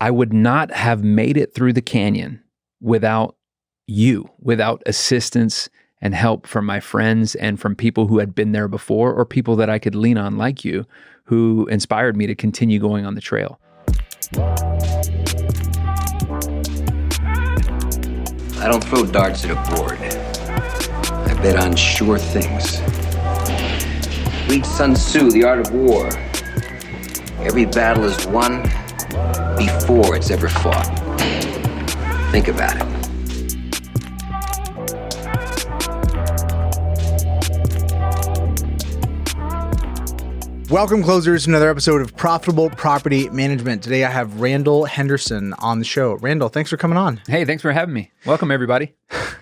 I would not have made it through the canyon without you, without assistance and help from my friends and from people who had been there before, or people that I could lean on like you, who inspired me to continue going on the trail. I don't throw darts at a board. I bet on sure things. Read Sun Tzu, The Art of War. Every battle is won before it's ever fought. Think about it. Welcome, closers, to another episode of Profitable Property Management. Today I have Randall Henderson on the show. Randall, thanks for coming on. Hey, thanks for having me. Welcome, everybody.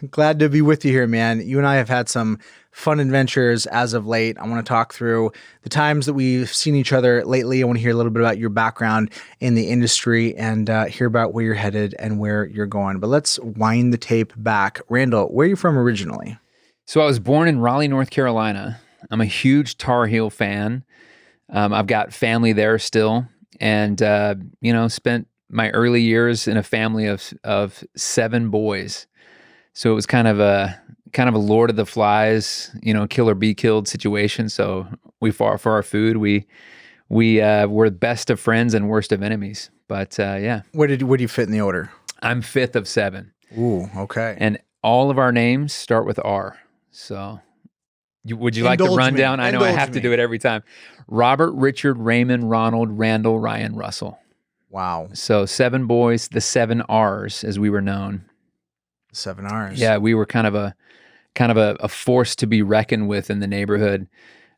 Glad to be with you here, man. You and I have had some fun adventures as of late. I want to talk through the times that we've seen each other lately. I want to hear a little bit about your background in the industry and hear about where you're headed and where you're going. But let's wind the tape back. Randall, where are you from originally? So I was born in Raleigh, North Carolina. I'm a huge Tar Heel fan. I've got family there still, and spent my early years in a family of 7 boys. So it was kind of a Lord of the Flies, kill or be killed situation. So we fought for our food. We were best of friends and worst of enemies. But yeah. Where do you fit in the order? I'm 5th of 7. Ooh, okay. And all of our names start with R. So. Would you like the rundown? I know I have to do it every time. Robert, Richard, Raymond, Ronald, Randall, Ryan, Russell. Wow. So 7 boys, the 7 R's, as we were known. 7 R's. Yeah, we were kind of a force to be reckoned with in the neighborhood.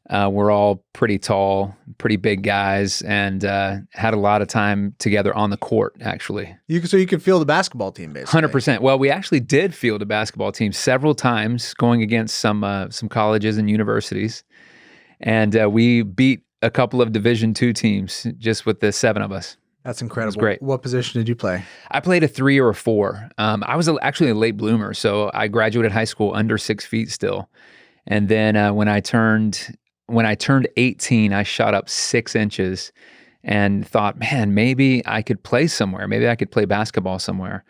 We're all pretty tall, pretty big guys, and had a lot of time together on the court, actually. So you could field the basketball team, basically. 100%. Well, we actually did field a basketball team several times, going against some colleges and universities, and we beat a couple of Division II teams just with the 7 of us. That's incredible. It was great. What position did you play? I played a 3 or a 4. I was actually a late bloomer, so I graduated high school under 6 feet still, and then when I turned 18, I shot up 6 inches and thought, man, maybe I could play somewhere. Maybe I could play basketball somewhere.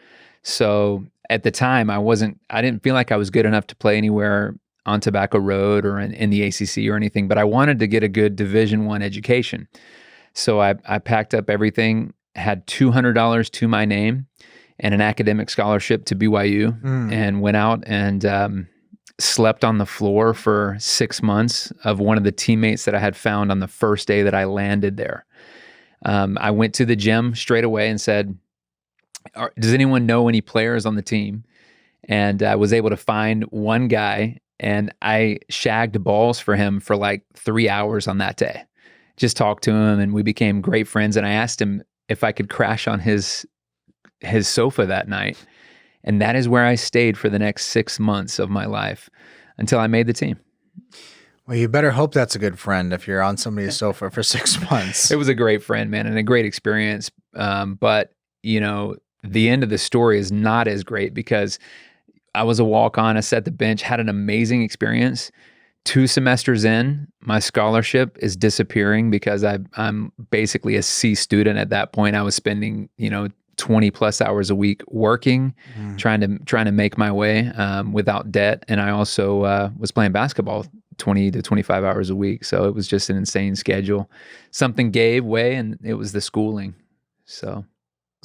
So at the time, I didn't feel like I was good enough to play anywhere on Tobacco Road or in the ACC or anything, but I wanted to get a good Division I education. So I packed up everything, had $200 to my name and an academic scholarship to BYU, and went out and slept on the floor for 6 months of one of the teammates that I had found on the first day that I landed there. I went to the gym straight away and said, does anyone know any players on the team? And I was able to find one guy, and I shagged balls for him for like 3 hours on that day. Just talked to him, and we became great friends. And I asked him if I could crash on his sofa that night. And that is where I stayed for the next 6 months of my life until I made the team. Well, you better hope that's a good friend if you're on somebody's sofa for 6 months. It was a great friend, man, and a great experience. But, the end of the story is not as great because I was a walk-on, I sat the bench, had an amazing experience. 2 semesters in, my scholarship is disappearing because I'm basically a C student at that point. I was spending, 20 plus hours a week working, trying to make my way without debt. And I also was playing basketball 20 to 25 hours a week. So it was just an insane schedule. Something gave way, and it was the schooling. So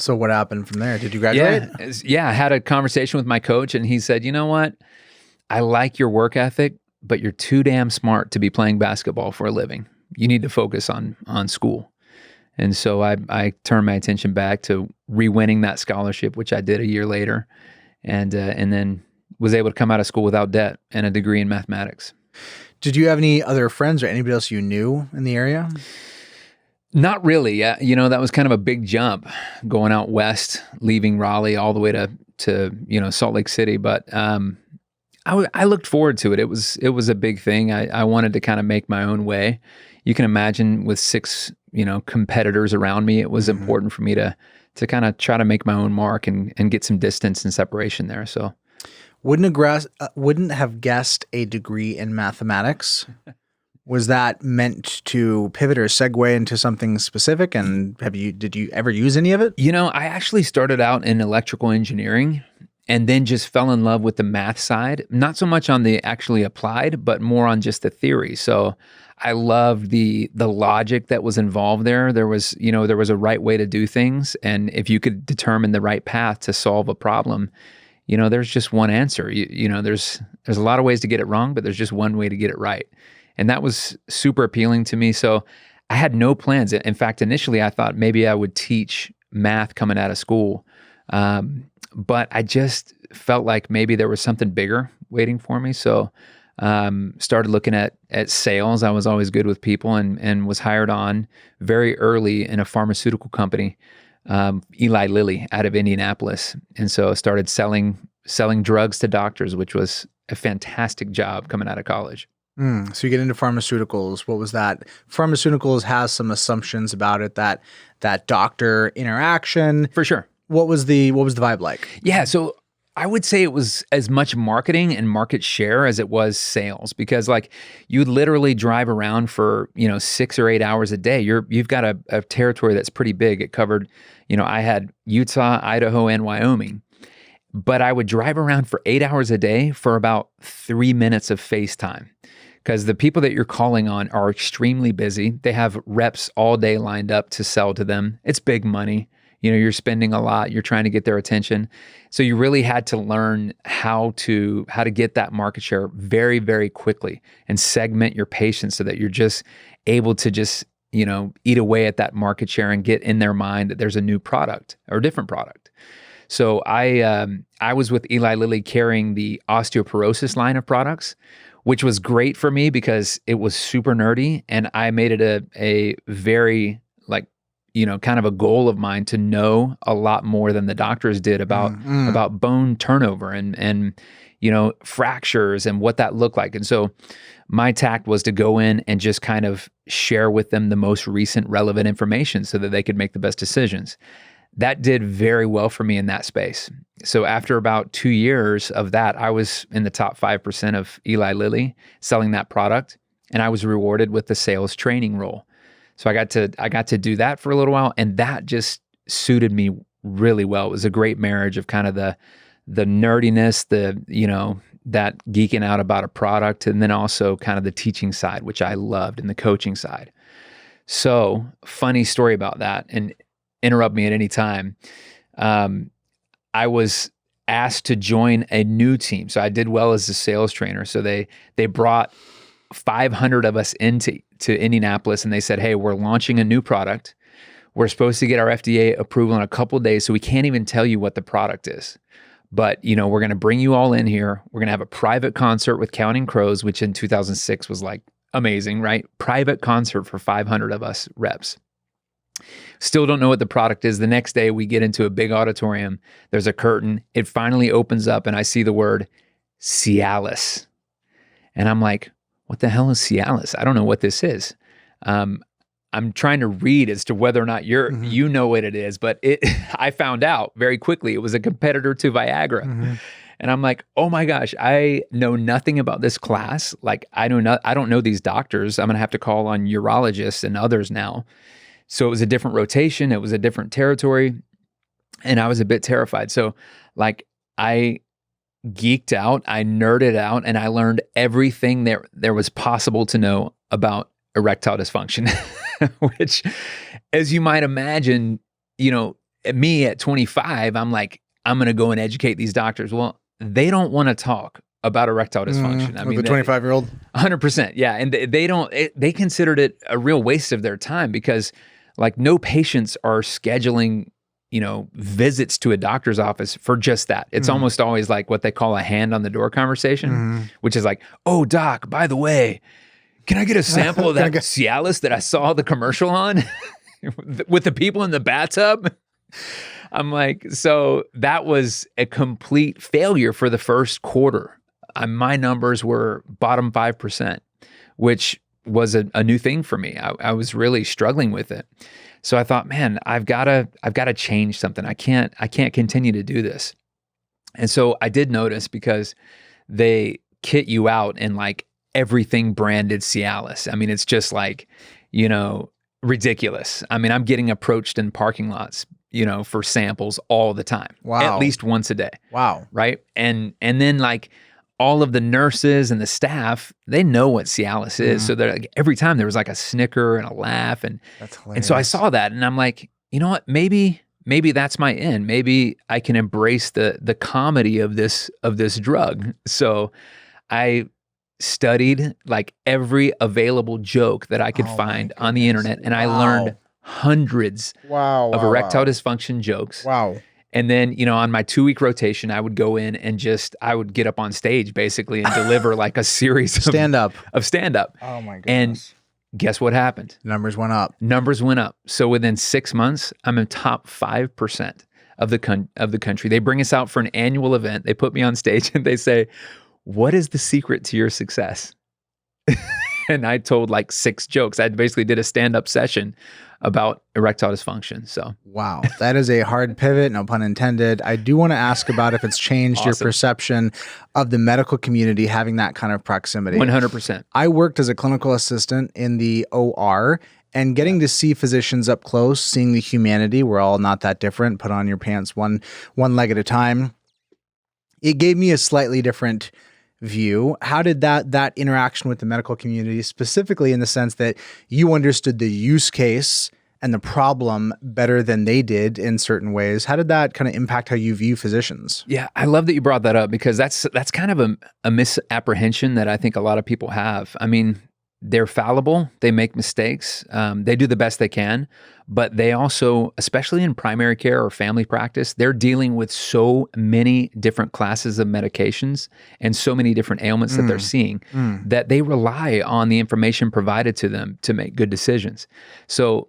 what happened from there? Did you graduate? Yeah. I had a conversation with my coach, and he said, you know what? I like your work ethic, but you're too damn smart to be playing basketball for a living. You need to focus on school. And so I turned my attention back to re-winning that scholarship, which I did a year later, and then was able to come out of school without debt and a degree in mathematics. Did you have any other friends or anybody else you knew in the area? Not really. That was kind of a big jump going out west, leaving Raleigh all the way to Salt Lake City. But I looked forward to it. It was a big thing. I wanted to kind of make my own way. You can imagine with 6 competitors around me, it was important for me to kind of try to make my own mark and get some distance and separation there. So wouldn't have guessed a degree in mathematics. Was that meant to pivot or segue into something specific? And did you ever use any of it? I actually started out in electrical engineering and then just fell in love with the math side, not so much on the actually applied, but more on just the theory. So I loved the logic that was involved there. There was a right way to do things. And if you could determine the right path to solve a problem, there's just one answer. There's a lot of ways to get it wrong, but there's just one way to get it right. And that was super appealing to me. So I had no plans. In fact, initially I thought maybe I would teach math coming out of school. But I just felt like maybe there was something bigger waiting for me. So started looking at sales. I was always good with people and was hired on very early in a pharmaceutical company, Eli Lilly out of Indianapolis. And so I started selling drugs to doctors, which was a fantastic job coming out of college. So you get into pharmaceuticals. What was that? Pharmaceuticals has some assumptions about it that doctor interaction. For sure. What was the vibe like? Yeah, so I would say it was as much marketing and market share as it was sales, because like you literally drive around for 6 or 8 hours a day. You've got a territory that's pretty big. It covered, I had Utah, Idaho, and Wyoming. But I would drive around for 8 hours a day for about 3 minutes of FaceTime. Because the people that you're calling on are extremely busy. They have reps all day lined up to sell to them. It's big money. You're spending a lot. You're trying to get their attention. So you really had to learn how to get that market share very, very quickly and segment your patients so that you're just able to just, eat away at that market share and get in their mind that there's a new product or a different product. So I was with Eli Lilly carrying the osteoporosis line of products, which was great for me because it was super nerdy, and I made it a very kind of a goal of mine to know a lot more than the doctors did about bone turnover and fractures and what that looked like. And so my tact was to go in and just kind of share with them the most recent relevant information so that they could make the best decisions. That did very well for me in that space. So after about 2 years of that, I was in the top 5% of Eli Lilly selling that product, and I was rewarded with the sales training role. So I got to do that for a little while, and that just suited me really well. It was a great marriage of kind of the nerdiness, that geeking out about a product, and then also kind of the teaching side, which I loved, and the coaching side. So funny story about that, and interrupt me at any time. I was asked to join a new team. So I did well as a sales trainer. So they brought 500 of us into Indianapolis, and they said, hey, we're launching a new product. We're supposed to get our FDA approval in a couple of days, so we can't even tell you what the product is. But, we're going to bring you all in here. We're going to have a private concert with Counting Crows, which in 2006 was like amazing, right? Private concert for 500 of us reps. Still don't know what the product is. The next day we get into a big auditorium. There's a curtain. It finally opens up and I see the word Cialis. And I'm like, what the hell is Cialis? I don't know what this is. I'm trying to read as to whether or not you know what it is, but I found out very quickly it was a competitor to Viagra. Mm-hmm. And I'm like, oh my gosh, I know nothing about this class. Like I don't know these doctors. I'm going to have to call on urologists and others now. So it was a different rotation. It was a different territory. And I was a bit terrified. So like I geeked out, I nerded out, and I learned everything there was possible to know about erectile dysfunction, which, as you might imagine, me at 25, I'm like, I'm going to go and educate these doctors. Well, they don't want to talk about erectile dysfunction. I mean, the 25-year-old? 100%. Yeah. And they considered it a real waste of their time because like no patients are scheduling, visits to a doctor's office for just that. It's almost always like what they call a hand on the door conversation, which is like, oh, doc, by the way, can I get a sample of that Cialis that I saw the commercial on with the people in the bathtub? I'm like, so that was a complete failure for the first quarter. My numbers were bottom 5%, which was a new thing for me. I was really struggling with it. So I thought, man, I've got to change something. I can't continue to do this. And so I did notice because they kit you out in like everything branded Cialis. I mean, it's just like, ridiculous. I mean, I'm getting approached in parking lots, for samples all the time. Wow. At least once a day. Wow. Right. And then like all of the nurses and the staff, they know what Cialis is. So they're like, every time there was like a snicker and a laugh. And That's hilarious. and so I saw that and I'm like, you know what, maybe that's my end. Maybe I can embrace the comedy of this drug. So I studied like every available joke that I could find on the internet, and I learned hundreds of erectile dysfunction jokes. Wow. And then, on my 2-week rotation, I would go in and I would get up on stage basically and deliver like a series of stand-up. Oh my goodness. And guess what happened? Numbers went up. So within 6 months, I'm in top 5% of the country. They bring us out for an annual event. They put me on stage and they say, "What is the secret to your success?" And I told like 6 jokes. I basically did a stand-up session about erectile dysfunction. So wow, that is a hard pivot, no pun intended. I do want to ask about if it's changed your perception of the medical community having that kind of proximity. 100%. I worked as a clinical assistant in the OR, and getting to see physicians up close, seeing the humanity, we're all not that different. Put on your pants one leg at a time. It gave me a slightly different view. How did that interaction with the medical community, specifically in the sense that you understood the use case and the problem better than they did in certain ways, how did that kind of impact how you view physicians? Yeah, I love that you brought that up because that's kind of a misapprehension that I think a lot of people have. I mean, they're fallible, they make mistakes, they do the best they can, but they also, especially in primary care or family practice, they're dealing with so many different classes of medications and so many different ailments that they're seeing that they rely on the information provided to them to make good decisions. So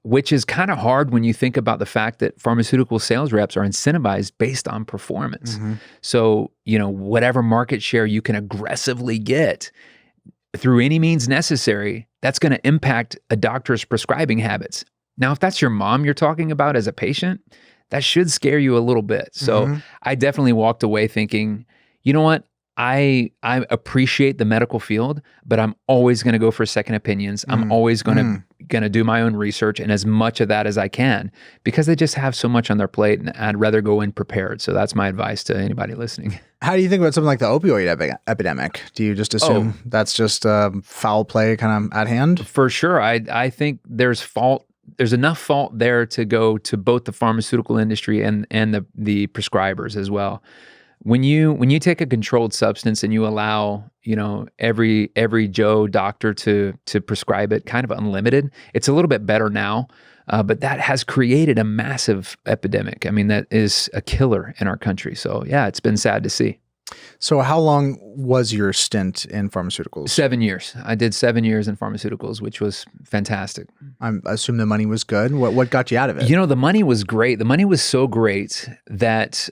which is kind of hard when you think about the fact that pharmaceutical sales reps are incentivized based on performance. So, whatever market share you can aggressively get through any means necessary, that's going to impact a doctor's prescribing habits. Now, if that's your mom you're talking about as a patient, that should scare you a little bit. So I definitely walked away thinking, you know what? I appreciate the medical field, but I'm always going to go for second opinions. I'm always going to do my own research and as much of that as I can because they just have so much on their plate and I'd rather go in prepared. So that's my advice to anybody listening. How do you think about something like the opioid epidemic? Do you just assume that's just foul play kind of at hand? For sure. I think there's enough fault there to go to both the pharmaceutical industry and the prescribers as well. When you take a controlled substance and you allow, every Joe doctor to prescribe it kind of unlimited, it's a little bit better now, but that has created a massive epidemic. I mean, that is a killer in our country. So yeah, it's been sad to see. So how long was your stint in pharmaceuticals? 7 years. I did 7 years in pharmaceuticals, which was fantastic. I assume the money was good. What got you out of it? The money was great. The money was so great that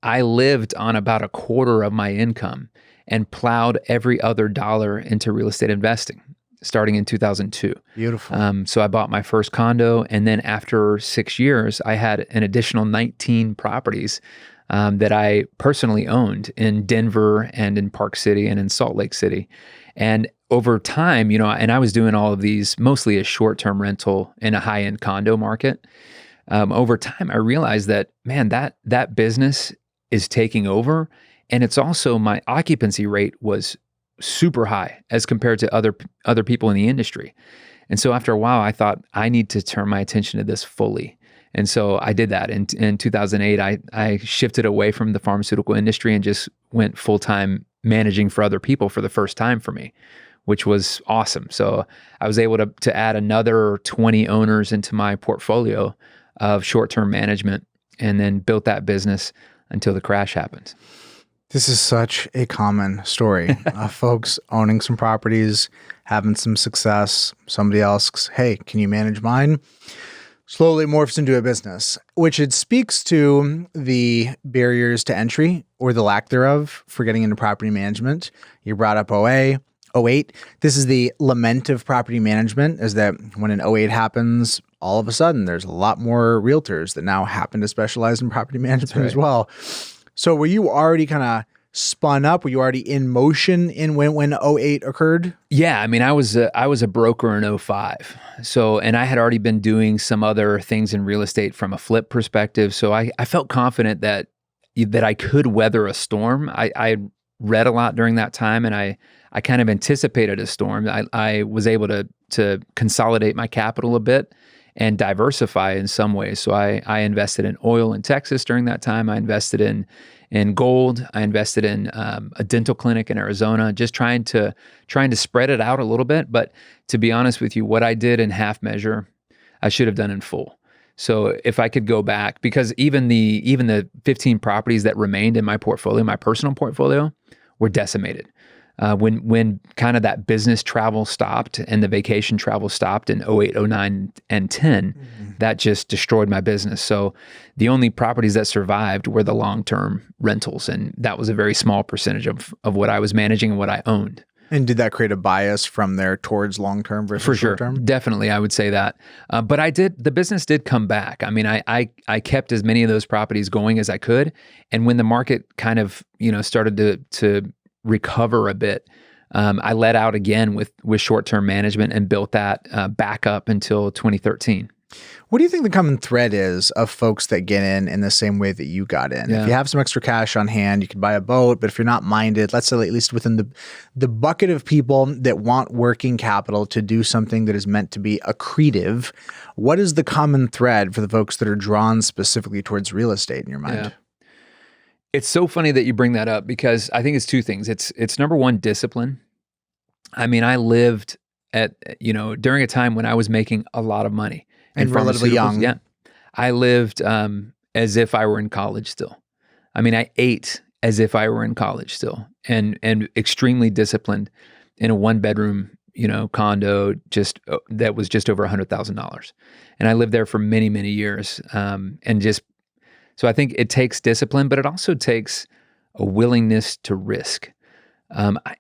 I lived on about a quarter of my income and plowed every other dollar into real estate investing starting in 2002. Beautiful. So I bought my first condo, and then after 6 years, I had an additional 19 properties that I personally owned in Denver and in Park City and in Salt Lake City. And over time, and I was doing all of these mostly as short-term rental in a high-end condo market. Over time, I realized that, man, that business is taking over. And it's also my occupancy rate was super high as compared to other people in the industry. And so after a while, I thought I need to turn my attention to this fully. And so I did that. In 2008, I shifted away from the pharmaceutical industry and just went full-time managing for other people for the first time for me, which was awesome. So I was able to add another 20 owners into my portfolio of short-term management and then built that business until the crash happened. This is such a common story. Folks owning some properties, having some success. Somebody asks, hey, can you manage mine? Slowly morphs into a business, which it speaks to the barriers to entry or the lack thereof for getting into property management. You brought up 08. This is the lament of property management, is that when an 08 happens, all of a sudden there's a lot more realtors that now happen to specialize in property management as well. So were you already kind of spun up? Were you already in motion in when '08 occurred? Yeah, I mean, I was a broker in '05. So, and I had already been doing some other things in real estate from a flip perspective. So I felt confident that I could weather a storm. I read a lot during that time, and I kind of anticipated a storm. I was able to consolidate my capital a bit and diversify in some ways. So I invested in oil in Texas during that time. I invested in gold. I invested in a dental clinic in Arizona, just trying to spread it out a little bit. But to be honest with you, what I did in half measure, I should have done in full. So if I could go back, because even the 15 properties that remained in my portfolio, my personal portfolio, were decimated. When kind of that business travel stopped and the vacation travel stopped in '08, '09, and 10, that just destroyed my business. So the only properties that survived were the long-term rentals. And that was a very small percentage of what I was managing and what I owned. And did that create a bias from there towards long-term versus For sure. short-term? Definitely, I would say that. But the business did come back. I mean, I kept as many of those properties going as I could. And when the market kind of, started to recover a bit, I let out again with short-term management and built that back up until 2013. What do you think the common thread is of folks that get in the same way that you got in? Yeah. If you have some extra cash on hand, you could buy a boat, but if you're not minded, let's say at least within the bucket of people that want working capital to do something that is meant to be accretive, what is the common thread for the folks that are drawn specifically towards real estate in your mind? Yeah. It's so funny that you bring that up, because I think it's two things. It's number one, discipline. I mean, I lived during a time when I was making a lot of money. And relatively pharmaceuticals. young. Yeah. I lived as if I were in college still. I mean, I ate as if I were in college still, and extremely disciplined in a one-bedroom, condo that was just over $100,000. And I lived there for many, many years. So I think it takes discipline, but it also takes a willingness to risk.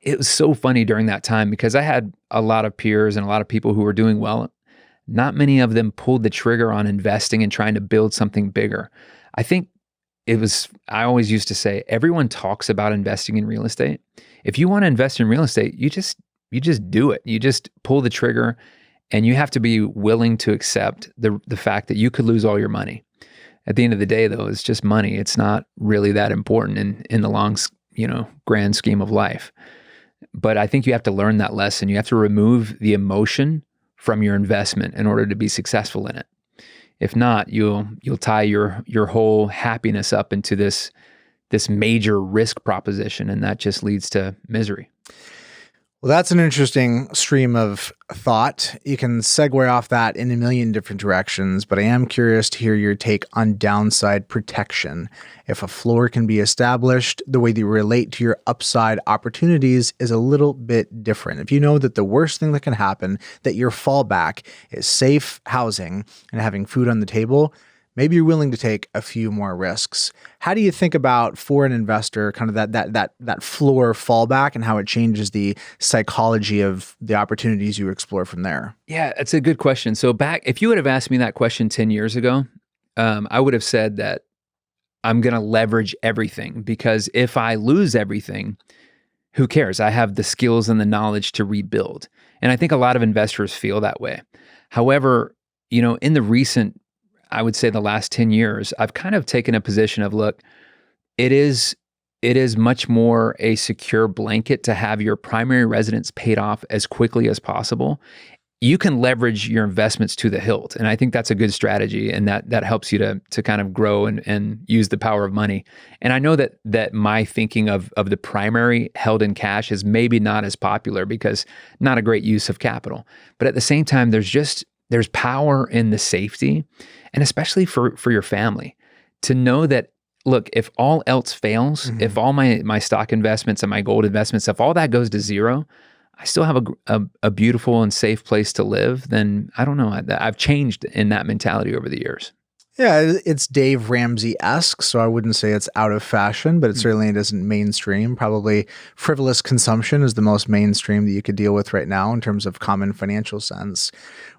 It was so funny during that time, because I had a lot of peers and a lot of people who were doing well. Not many of them pulled the trigger on investing and trying to build something bigger. I think I always used to say, everyone talks about investing in real estate. If you want to invest in real estate, you just do it. You just pull the trigger, and you have to be willing to accept the fact that you could lose all your money. At the end of the day, though, it's just money. It's not really that important in the long, grand scheme of life. But I think you have to learn that lesson. You have to remove the emotion from your investment in order to be successful in it. If not, you'll tie your whole happiness up into this major risk proposition, and that just leads to misery. Well, that's an interesting stream of thought. You can segue off that in a million different directions, but I am curious to hear your take on downside protection. If a floor can be established, the way that you relate to your upside opportunities is a little bit different. If you know that the worst thing that can happen, that your fallback is safe housing and having food on the table, maybe you're willing to take a few more risks. How do you think about, for an investor, kind of that floor fallback and how it changes the psychology of the opportunities you explore from there? Yeah, that's a good question. So if you would have asked me that question 10 years ago, I would have said that I'm going to leverage everything, because if I lose everything, who cares? I have the skills and the knowledge to rebuild. And I think a lot of investors feel that way. However, in the recent, I would say the last 10 years, I've kind of taken a position of, look, it is much more a secure blanket to have your primary residence paid off as quickly as possible. You can leverage your investments to the hilt. And I think that's a good strategy. And that helps you to kind of grow and use the power of money. And I know that my thinking of the primary held in cash is maybe not as popular, because not a great use of capital. But at the same time, there's power in the safety, and especially for your family, to know that, look, if all else fails, if all my stock investments and my gold investments, if all that goes to zero, I still have a beautiful and safe place to live. Then I don't know. I've changed in that mentality over the years. Yeah, it's Dave Ramsey-esque, so I wouldn't say it's out of fashion, but it certainly isn't mainstream. Probably frivolous consumption is the most mainstream that you could deal with right now in terms of common financial sense.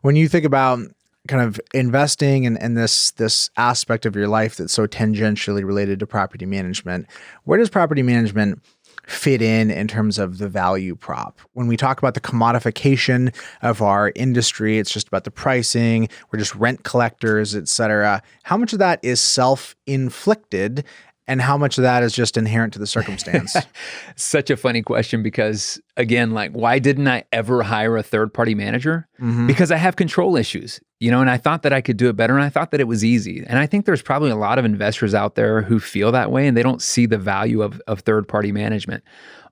When you think about kind of investing and this aspect of your life that's so tangentially related to property management, where does property management fit in terms of the value prop? When we talk about the commodification of our industry, it's just about the pricing, we're just rent collectors, et cetera. How much of that is self-inflicted and how much of that is just inherent to the circumstance? Such a funny question because, again, like, why didn't I ever hire a third-party manager? Because I have control issues, and I thought that I could do it better, and I thought that it was easy. And I think there's probably a lot of investors out there who feel that way, and they don't see the value of third-party management.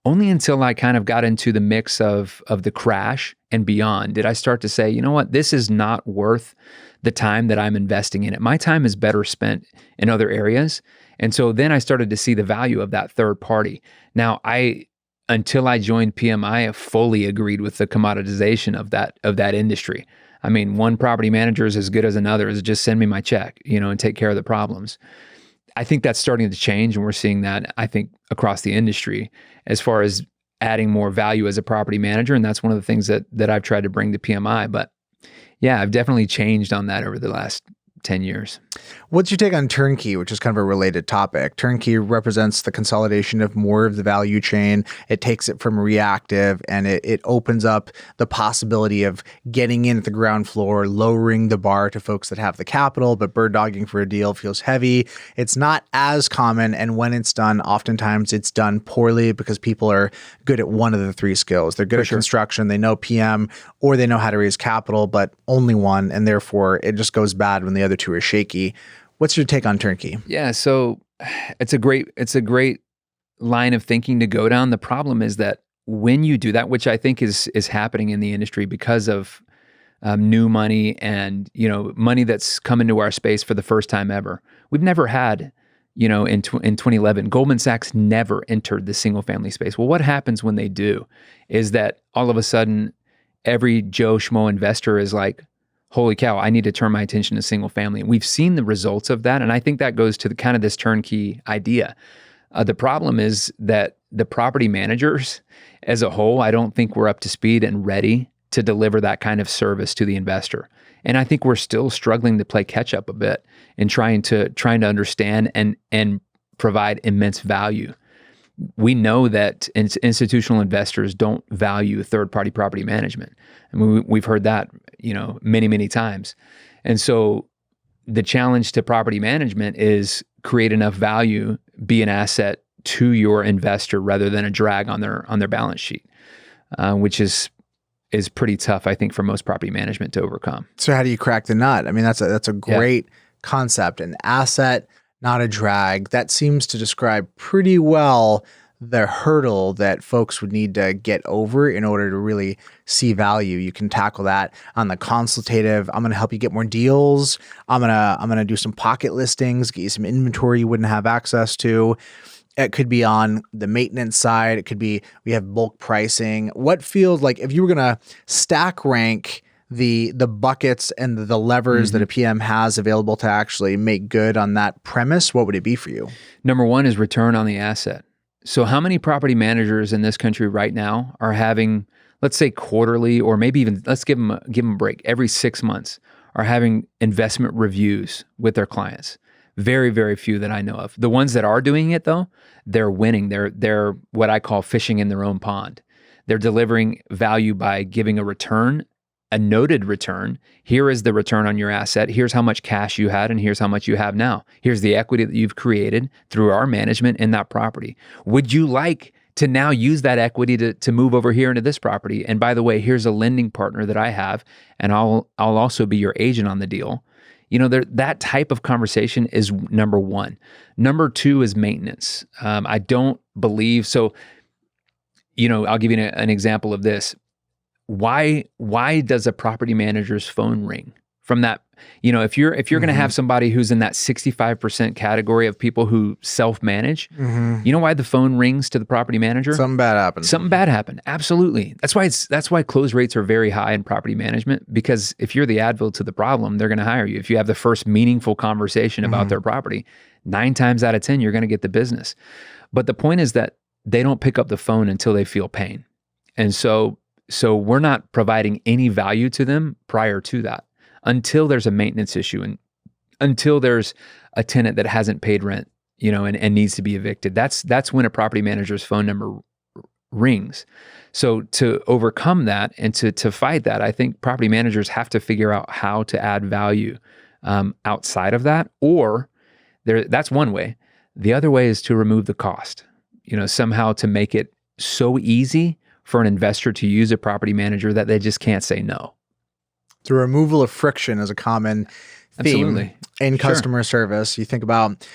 Only until I kind of got into the mix of the crash and beyond did I start to say, you know what, this is not worth the time that I'm investing in it. My time is better spent in other areas. And so then I started to see the value of that third party. Now, until I joined PMI, I fully agreed with the commoditization of that industry. I mean, one property manager is as good as another. Is just send me my check, and take care of the problems. I think that's starting to change, and we're seeing that, I think, across the industry as far as adding more value as a property manager. And that's one of the things that I've tried to bring to PMI. But yeah, I've definitely changed on that over the last 10 years. What's your take on turnkey, which is kind of a related topic? Turnkey represents the consolidation of more of the value chain. It takes it from reactive and it opens up the possibility of getting in at the ground floor, lowering the bar to folks that have the capital, but bird dogging for a deal feels heavy. It's not as common. And when it's done, oftentimes it's done poorly because people are good at one of the three skills. They're good at construction, they know PM, or they know how to raise capital, but only one. And therefore it just goes bad when the other two are shaky. What's your take on turnkey? Yeah, so it's a great line of thinking to go down. The problem is that when you do that, which I think is happening in the industry because of new money and money that's come into our space for the first time ever. We've never had, in 2011, Goldman Sachs never entered the single family space. Well, what happens when they do is that all of a sudden every Joe Schmo investor is like, holy cow, I need to turn my attention to single family. And we've seen the results of that. And I think that goes to the kind of this turnkey idea. The problem is that the property managers as a whole, I don't think we're up to speed and ready to deliver that kind of service to the investor. And I think we're still struggling to play catch up a bit in trying to understand and provide immense value. We know that institutional investors don't value third-party property management. I mean, we've heard that, many, many times. And so the challenge to property management is create enough value, be an asset to your investor rather than a drag on their balance sheet, which is pretty tough, I think, for most property management to overcome. So how do you crack the nut? I mean, that's a great concept, an asset, not a drag. That seems to describe pretty well the hurdle that folks would need to get over in order to really see value. You can tackle that on the consultative. I'm going to help you get more deals. I'm going to do some pocket listings, get you some inventory you wouldn't have access to. It could be on the maintenance side. It could be, we have bulk pricing. What feels like, if you were going to stack rank the buckets and the levers that a PM has available to actually make good on that premise, what would it be for you? Number one is return on the asset. So how many property managers in this country right now are having, let's say quarterly, or maybe even, let's give them a break, every 6 months, are having investment reviews with their clients? Very, very few that I know of. The ones that are doing it though, they're winning. They're what I call fishing in their own pond. They're delivering value by giving a return, a noted return. Here is the return on your asset. Here's how much cash you had, and here's how much you have now. Here's the equity that you've created through our management in that property. Would you like to now use that equity to move over here into this property? And by the way, here's a lending partner that I have, and I'll also be your agent on the deal. That type of conversation is number one. Number two is maintenance. I don't believe so. I'll give you an example of this. Why does a property manager's phone ring from that? If you're going to have somebody who's in that 65% category of people who self-manage, you know why the phone rings to the property manager? Something bad happened. Absolutely. That's why close rates are very high in property management, because if you're the Advil to the problem, they're going to hire you. If you have the first meaningful conversation about their property, 9 times out of 10, you're going to get the business. But the point is that they don't pick up the phone until they feel pain. And so we're not providing any value to them prior to that. until there's a maintenance issue and until there's a tenant that hasn't paid rent, and needs to be evicted. That's when a property manager's phone number rings. So to overcome that and to fight that, I think property managers have to figure out how to add value outside of that, or that's one way. The other way is to remove the cost, somehow to make it so easy for an investor to use a property manager that they just can't say no. The removal of friction is a common theme Absolutely. in customer service. You think about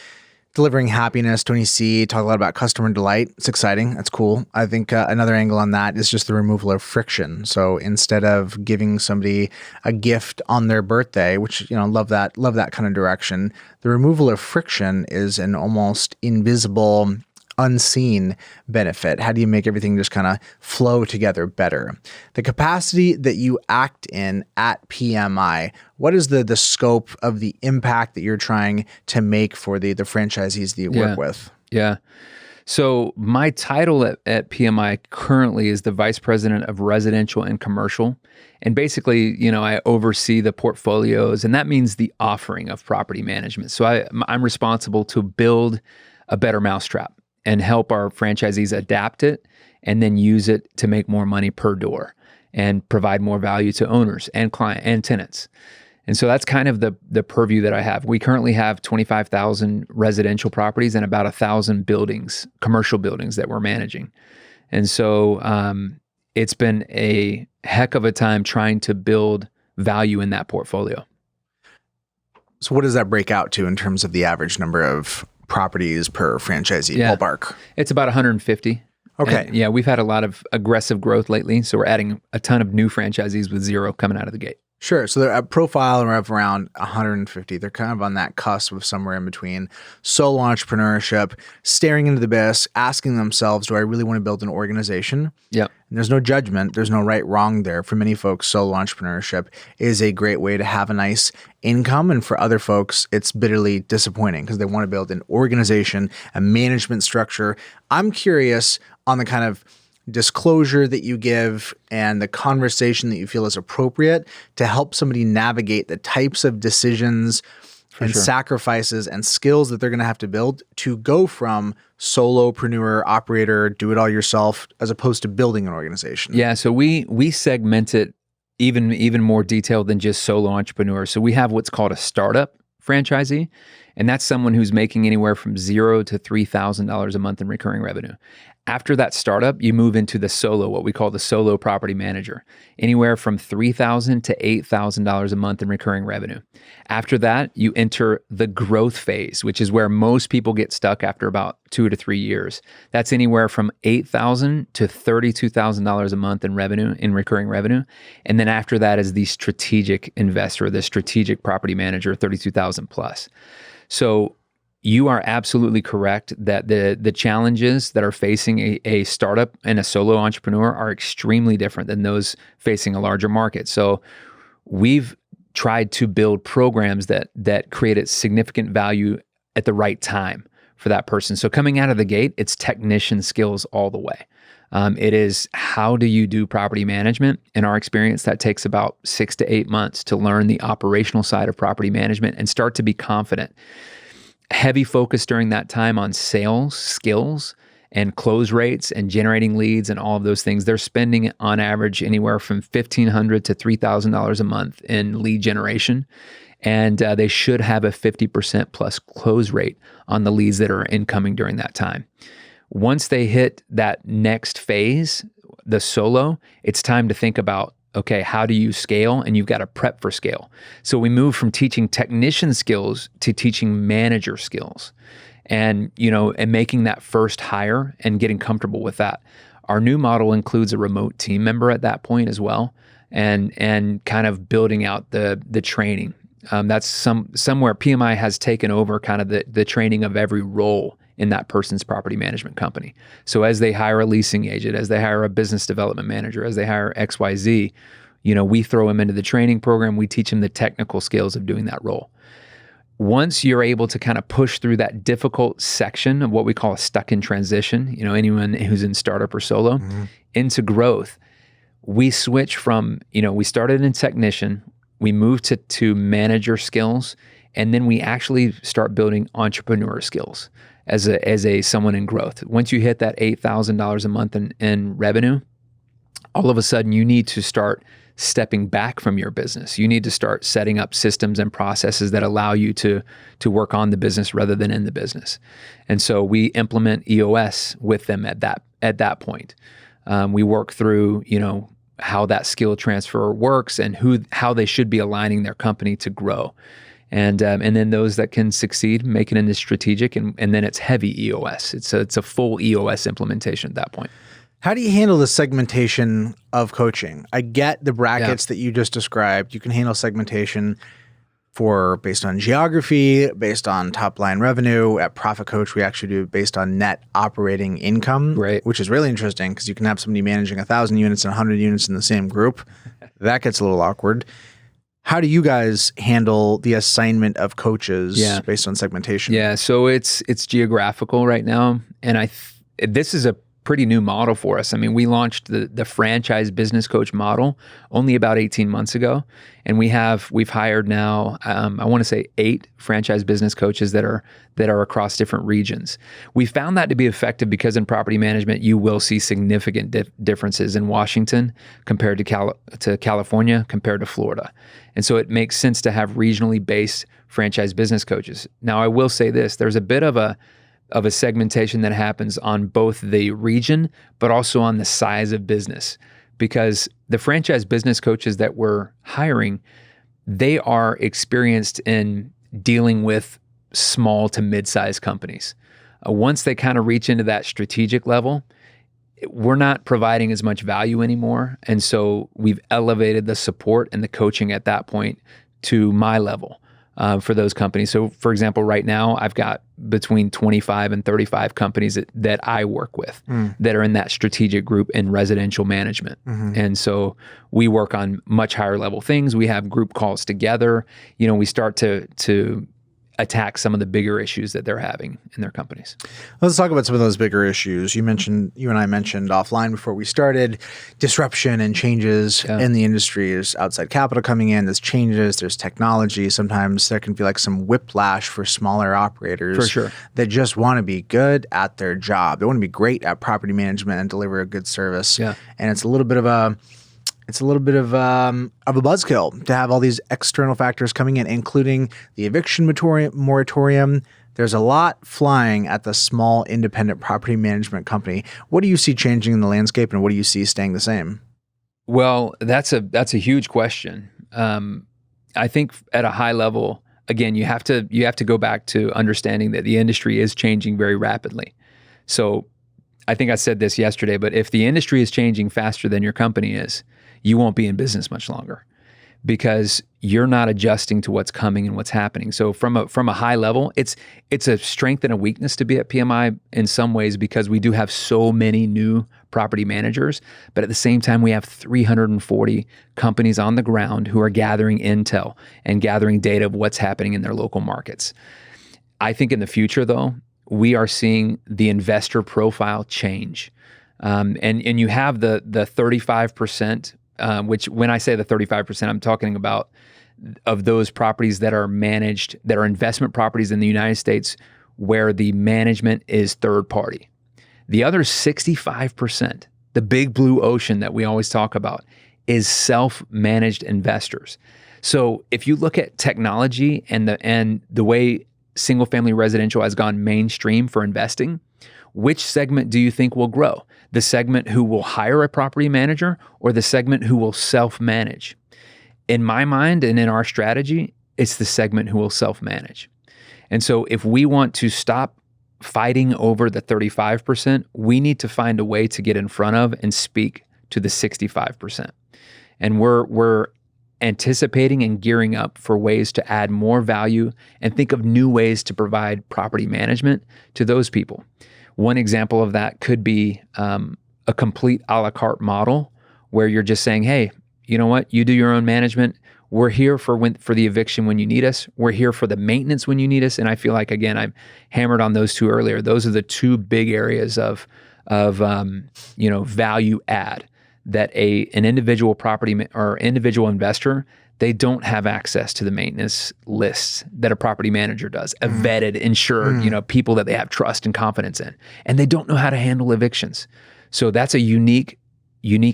delivering happiness to an EC, talk a lot about customer delight. It's exciting. That's cool. I think another angle on that is just the removal of friction. So instead of giving somebody a gift on their birthday, which, love that kind of direction, the removal of friction is an almost invisible, unseen benefit. How do you make everything just kind of flow together better? The capacity that you act in at PMI, what is the scope of the impact that you're trying to make for the franchisees that you work with? Yeah. So my title at PMI currently is the Vice President of Residential and Commercial. And basically, I oversee the portfolios, and that means the offering of property management. So I'm responsible to build a better mousetrap and help our franchisees adapt it and then use it to make more money per door and provide more value to owners and client and tenants. And so that's kind of the purview that I have. We currently have 25,000 residential properties and about 1,000 buildings, commercial buildings that we're managing. And so it's been a heck of a time trying to build value in that portfolio. So what does that break out to in terms of the average number of properties per franchisee ballpark? It's about 150. Okay. And we've had a lot of aggressive growth lately. So we're adding a ton of new franchisees with zero coming out of the gate. Sure. So they're a profile of around 150. They're kind of on that cusp of somewhere in between solo entrepreneurship, staring into the abyss, asking themselves, do I really want to build an organization? Yeah. And there's no judgment. There's no right, wrong there. For many folks, solo entrepreneurship is a great way to have a nice income. And for other folks, it's bitterly disappointing because they want to build an organization, a management structure. I'm curious on the kind of disclosure that you give and the conversation that you feel is appropriate to help somebody navigate the types of decisions and sacrifices and skills that they're going to have to build to go from solopreneur, operator, do it all yourself, as opposed to building an organization. Yeah. So we segment it even more detailed than just solo entrepreneur. So we have what's called a startup franchisee, and that's someone who's making anywhere from $0 to $3,000 a month in recurring revenue. After that startup, you move into the solo, what we call the solo property manager, anywhere from $3,000 to $8,000 a month in recurring revenue. After that, you enter the growth phase, which is where most people get stuck after about 2 to 3 years. That's anywhere from $8,000 to $32,000 a month in revenue, in recurring revenue. And then after that is the strategic investor, the strategic property manager, $32,000 plus. So you are absolutely correct that the challenges that are facing a startup and a solo entrepreneur are extremely different than those facing a larger market. So we've tried to build programs that created significant value at the right time for that person. So coming out of the gate, it's technician skills all the way. It is, how do you do property management? In our experience, that takes about 6 to 8 months to learn the operational side of property management and start to be confident. Heavy focus during that time on sales skills and close rates and generating leads and all of those things. They're spending on average anywhere from $1,500 to $3,000 a month in lead generation. And they should have a 50% plus close rate on the leads that are incoming during that time. Once they hit that next phase, the solo, it's time to think about, okay, how do you scale? And you've got to prep for scale. So we move from teaching technician skills to teaching manager skills and making that first hire and getting comfortable with that. Our new model includes a remote team member at that point as well, and kind of building out the training. That's somewhere PMI has taken over kind of the training of every role in that person's property management company. So as they hire a leasing agent, as they hire a business development manager, as they hire XYZ, we throw them into the training program. We teach them the technical skills of doing that role. Once you're able to kind of push through that difficult section of what we call a stuck in transition, anyone who's in startup or solo, into growth, we switch from, we started in technician, we move to manager skills, and then we actually start building entrepreneur skills as a someone in growth. Once you hit that $8,000 a month in revenue, all of a sudden you need to start stepping back from your business. You need to start setting up systems and processes that allow you to work on the business rather than in the business. And so we implement EOS with them at that point. We work through, how that skill transfer works and how they should be aligning their company to grow. And then those that can succeed, make it into strategic, and then it's heavy EOS. It's a full EOS implementation at that point. How do you handle the segmentation of coaching? I get the brackets that you just described. You can handle segmentation based on geography, based on top line revenue. At Profit Coach, we actually do it based on net operating income, right, which is really interesting because you can have somebody managing 1,000 units and 100 units in the same group. That gets a little awkward. How do you guys handle the assignment of coaches based on segmentation? Yeah, so it's geographical right now, and this is a pretty new model for us. I mean, we launched the franchise business coach model only about 18 months ago, and we've hired now I want to say 8 franchise business coaches that are across different regions. We found that to be effective because in property management you will see significant differences in Washington compared to California compared to Florida, and so it makes sense to have regionally based franchise business coaches. Now, I will say this: there's a bit of a segmentation that happens on both the region, but also on the size of business, because the franchise business coaches that we're hiring, they are experienced in dealing with small to mid-sized companies. Once they kind of reach into that strategic level, we're not providing as much value anymore. And so we've elevated the support and the coaching at that point to my level. For those companies. So for example, right now I've got between 25 and 35 companies that I work with that are in that strategic group in residential management. And so we work on much higher level things. We have group calls together. We start to attack some of the bigger issues that they're having in their companies. Let's talk about some of those bigger issues. You and I mentioned offline before we started, disruption and changes in the industry. There's outside capital coming in, there's changes, there's technology. Sometimes there can be like some whiplash for smaller operators for sure, that just want to be good at their job. They want to be great at property management and deliver a good service. Yeah. And it's a little bit of a buzzkill to have all these external factors coming in, including the eviction moratorium. There's a lot flying at the small independent property management company. What do you see changing in the landscape, and what do you see staying the same? Well, that's a huge question. I think at a high level, again, you have to go back to understanding that the industry is changing very rapidly. So I think I said this yesterday, but if the industry is changing faster than your company is, you won't be in business much longer because you're not adjusting to what's coming and what's happening. So from a high level, it's a strength and a weakness to be at PMI in some ways because we do have so many new property managers, but at the same time, we have 340 companies on the ground who are gathering intel and gathering data of what's happening in their local markets. I think in the future, though, we are seeing the investor profile change. And you have the 35%, which when I say the 35%, I'm talking about of those properties that are managed, that are investment properties in the United States where the management is third party. The other 65%, the big blue ocean that we always talk about, is self-managed investors. So if you look at technology and the way single-family residential has gone mainstream for investing, which segment do you think will grow? The segment who will hire a property manager or the segment who will self-manage? In my mind and in our strategy, it's the segment who will self-manage. And so if we want to stop fighting over the 35%, we need to find a way to get in front of and speak to the 65%. And we're anticipating and gearing up for ways to add more value and think of new ways to provide property management to those people. One example of that could be a complete a la carte model where you're just saying, hey, you know what? You do your own management. We're here for the eviction when you need us. We're here for the maintenance when you need us. And I feel like, again, I've hammered on those two earlier. Those are the two big areas of value add that an individual property or individual investor They don't have access to the maintenance lists that a property manager does, a vetted, insured, people that they have trust and confidence in. And they don't know how to handle evictions. So that's a unique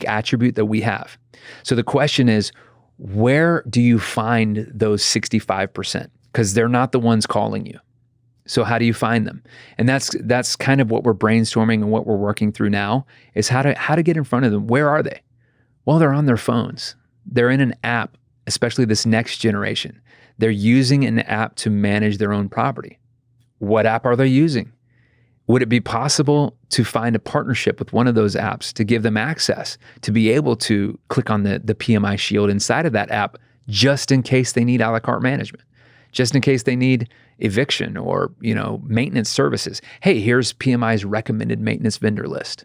attribute that we have. So the question is, where do you find those 65%? Because they're not the ones calling you. So how do you find them? And that's kind of what we're brainstorming and what we're working through now is how to get in front of them. Where are they? Well, they're on their phones. They're in an app, especially this next generation. They're using an app to manage their own property. What app are they using? Would it be possible to find a partnership with one of those apps to give them access to be able to click on the PMI shield inside of that app just in case they need a la carte management, just in case they need eviction or, maintenance services? Hey, here's PMI's recommended maintenance vendor list,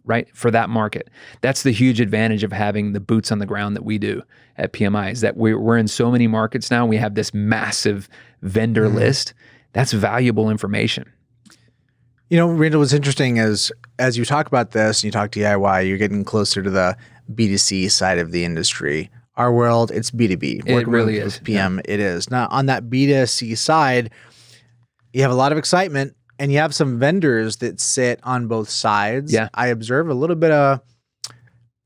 right? For that market. That's the huge advantage of having the boots on the ground that we do at PMI is that we're in so many markets now. We have this massive vendor list. That's valuable information. Randall, what's interesting is as you talk about this and you talk DIY, you're getting closer to the B2C side of the industry. Our world, it's B2B. It really is. PM, it is. Now, on that B2C side, you have a lot of excitement and you have some vendors that sit on both sides. Yeah. I observe a little bit of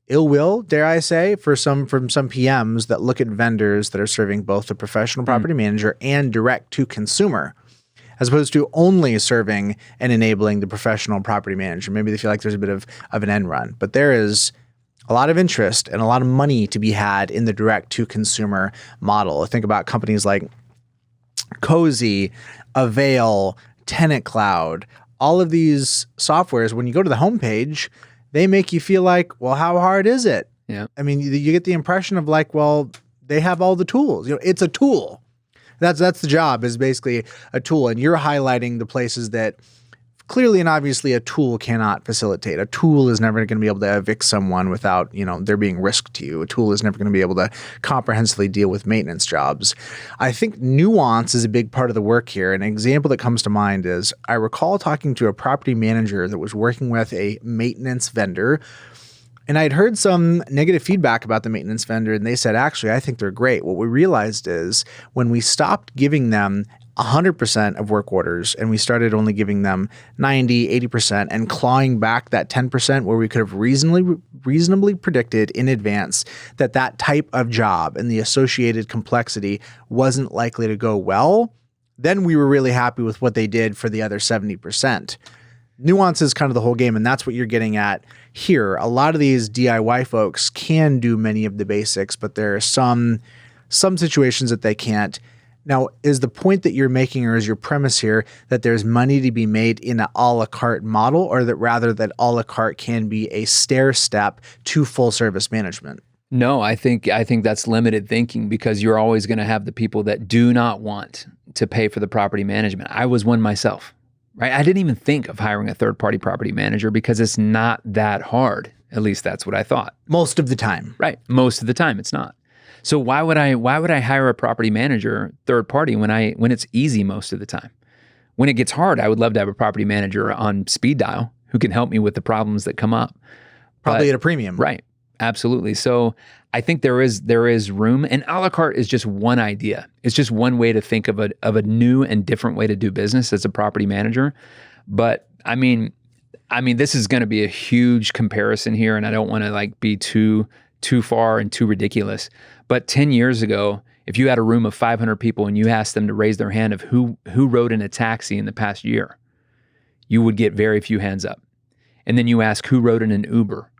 ill will, dare I say, from some PMs that look at vendors that are serving both the professional property manager and direct to consumer, as opposed to only serving and enabling the professional property manager. Maybe they feel like there's a bit of an end run, but there is a lot of interest and a lot of money to be had in the direct to consumer model. Think about companies like Cozy, Avail, Tenant Cloud, all of these softwares. When you go to the homepage, they make you feel like, well, how hard is it? Yeah. I mean, you get the impression of like, well, they have all the tools. It's a tool. That's the job, is basically a tool. And you're highlighting the places that clearly and obviously a tool cannot facilitate. A tool is never going to be able to evict someone without, there being risk to you. A tool is never going to be able to comprehensively deal with maintenance jobs. I think nuance is a big part of the work here. An example that comes to mind is I recall talking to a property manager that was working with a maintenance vendor. And I'd heard some negative feedback about the maintenance vendor, and they said, actually, I think they're great. What we realized is when we stopped giving them 100% of work orders and we started only giving them 90, 80% and clawing back that 10% where we could have reasonably predicted in advance that type of job and the associated complexity wasn't likely to go well, then we were really happy with what they did for the other 70%. Nuance is kind of the whole game, and that's what you're getting at here. A lot of these DIY folks can do many of the basics, but there are some situations that they can't. Now, is the point that you're making, or is your premise here that there's money to be made in an a la carte model, or that rather that a la carte can be a stair step to full service management? No, I think that's limited thinking, because you're always going to have the people that do not want to pay for the property management. I was one myself. Right? I didn't even think of hiring a third-party property manager because it's not that hard. At least that's what I thought. Most of the time. Right. Most of the time it's not. So why would I hire a property manager third party when it's easy most of the time? When it gets hard, I would love to have a property manager on speed dial who can help me with the problems that come up. Probably at a premium. Right. Absolutely. So I think there is room, and a la carte is just one idea. It's just one way to think of a new and different way to do business as a property manager. But I mean, this is going to be a huge comparison here, and I don't want to be too far and too ridiculous. But 10 years ago, if you had a room of 500 people and you asked them to raise their hand of who rode in a taxi in the past year, you would get very few hands up. And then you ask who rode in an Uber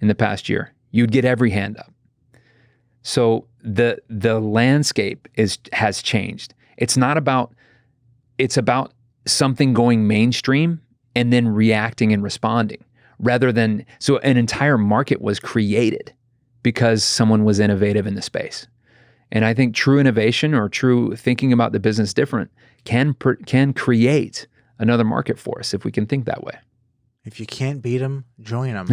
in the past year, you'd get every hand up. So the landscape has changed. It's about something going mainstream and then reacting and responding, rather than, so an entire market was created because someone was innovative in the space. And I think true innovation, or true thinking about the business different, can create another market for us if we can think that way. If you can't beat them, join them.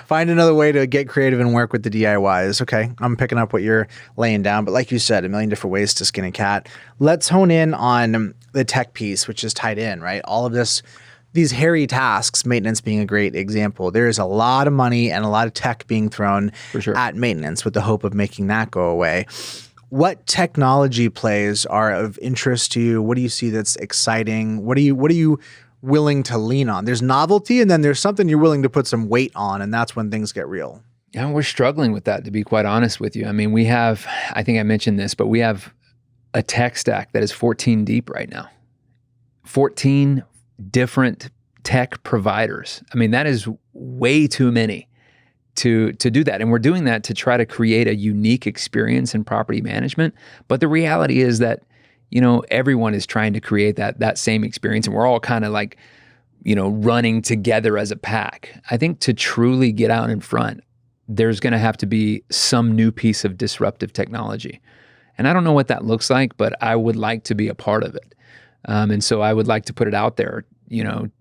Find another way to get creative and work with the DIYs. Okay, I'm picking up what you're laying down, but like you said, a million different ways to skin a cat. Let's hone in on the tech piece, which is tied in, right? All of this, these hairy tasks, maintenance being a great example, there is a lot of money and a lot of tech being thrown For sure. at maintenance with the hope of making that go away. What technology plays are of interest to you? What do you see that's exciting? What are you willing to lean on? There's novelty, and then there's something you're willing to put some weight on, and that's when things get real. Yeah, we're struggling with that, to be quite honest with you. I mean, we have, I think I mentioned this, but we have a tech stack that is 14 deep right now. 14 different tech providers. I mean, that is way too many to do that. And we're doing that to try to create a unique experience in property management. But the reality is that, everyone is trying to create that same experience, and we're all kind of like, running together as a pack. I think to truly get out in front, there's going to have to be some new piece of disruptive technology. And I don't know what that looks like, but I would like to be a part of it. And so I would like to put it out there,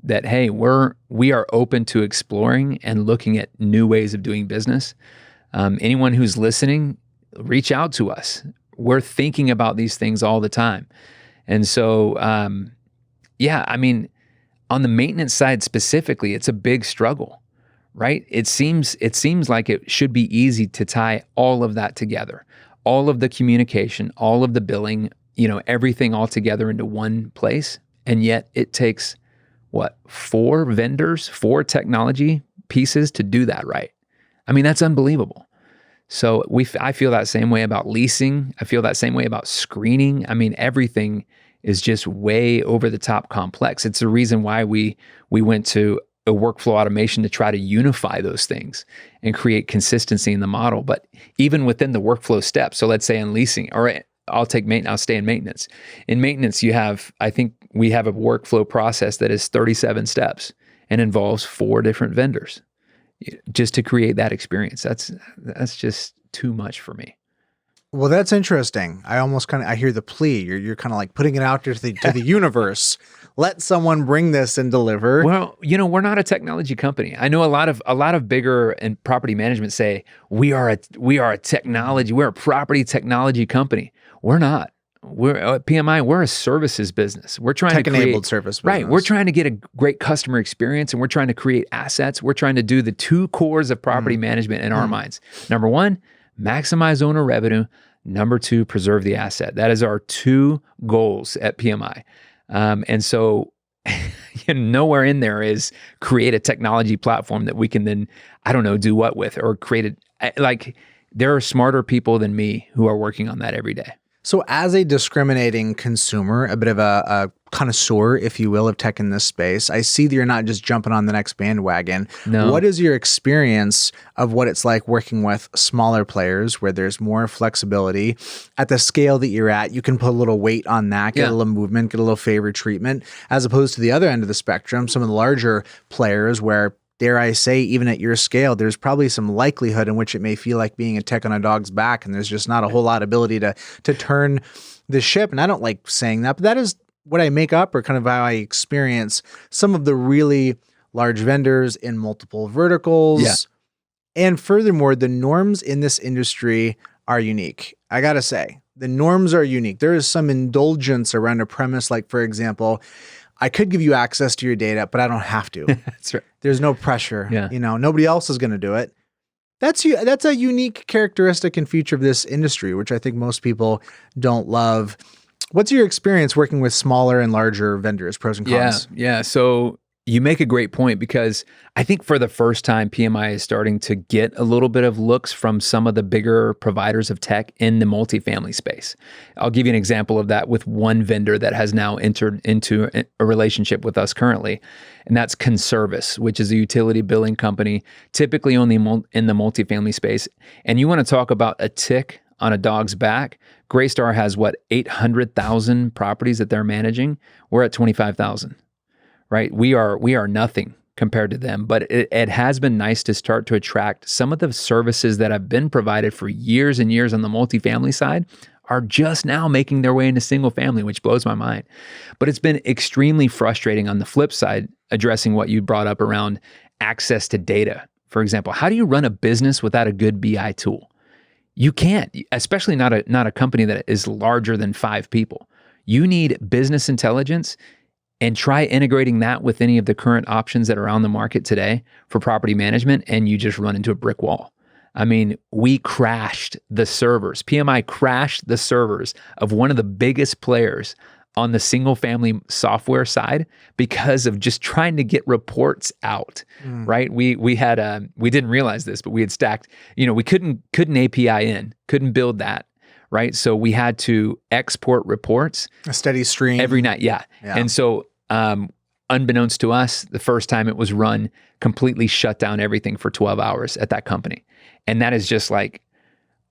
that, hey, we are open to exploring and looking at new ways of doing business. Anyone who's listening, reach out to us. We're thinking about these things all the time. And so, on the maintenance side specifically, it's a big struggle, right? It seems like it should be easy to tie all of that together, all of the communication, all of the billing, everything all together into one place. And yet it takes, 4 vendors, 4 technology pieces to do that right. I mean, that's unbelievable. So I feel that same way about leasing. I feel that same way about screening. I mean, everything is just way over the top complex. It's the reason why we went to a workflow automation to try to unify those things and create consistency in the model. But even within the workflow steps, so let's say in leasing, or I'll stay in maintenance. In maintenance, I think we have a workflow process that is 37 steps and involves 4 different vendors just to create that experience. That's just too much for me. Well, that's interesting. I hear the plea. You're kind of like putting it out there to the universe. Let someone bring this and deliver. Well, we're not a technology company. I know a lot of bigger and property management say we're a property technology company. We're not. We're at PMI. We're a services business. We're trying to tech-enabled service business. Right. We're trying to get a great customer experience, and we're trying to create assets. We're trying to do the 2 cores of property management in our minds. Number 1, maximize owner revenue. Number 2, preserve the asset. That is our 2 goals at PMI. And so nowhere in there is create a technology platform that we can then, do what with, or create it. Like, there are smarter people than me who are working on that every day. So as a discriminating consumer, a bit of a connoisseur, if you will, of tech in this space, I see that you're not just jumping on the next bandwagon. No. What is your experience of what it's like working with smaller players where there's more flexibility at the scale that you're at? You can put a little weight on that, get a little movement, get a little favor treatment, as opposed to the other end of the spectrum, some of the larger players where, dare I say, even at your scale, there's probably some likelihood in which it may feel like being a tick on a dog's back, and there's just not a whole lot of ability to turn the ship. And I don't like saying that, but that is what I make up, or kind of how I experience some of the really large vendors in multiple verticals. Yeah. And furthermore, the norms in this industry are unique. I gotta say, the norms are unique. There is some indulgence around a premise, like, for example, I could give you access to your data, but I don't have to. That's right. There's no pressure. Yeah. Nobody else is going to do it. That's a unique characteristic and feature of this industry, which I think most people don't love. What's your experience working with smaller and larger vendors, pros and cons? Yeah. So you make a great point, because I think for the first time, PMI is starting to get a little bit of looks from some of the bigger providers of tech in the multifamily space. I'll give you an example of that with one vendor that has now entered into a relationship with us currently, and that's Conservice, which is a utility billing company, typically only in the multifamily space. And you want to talk about a tick on a dog's back? Greystar has 800,000 properties that they're managing. We're at 25,000. Right? We are nothing compared to them, but it has been nice to start to attract some of the services that have been provided for years and years on the multifamily side are just now making their way into single family, which blows my mind. But it's been extremely frustrating on the flip side, addressing what you brought up around access to data. For example, how do you run a business without a good BI tool? You can't, especially not a company that is larger than 5 people. You need business intelligence and try integrating that with any of the current options that are on the market today for property management, and you just run into a brick wall. I mean, we crashed the servers. PMI crashed the servers of one of the biggest players on the single family software side because of just trying to get reports out, right? We didn't realize this, but we had stacked, we couldn't API in, couldn't build that, right? So we had to export reports. A steady stream. Every night, yeah. And so unbeknownst to us, the first time it was run, completely shut down everything for 12 hours at that company. And that is just like,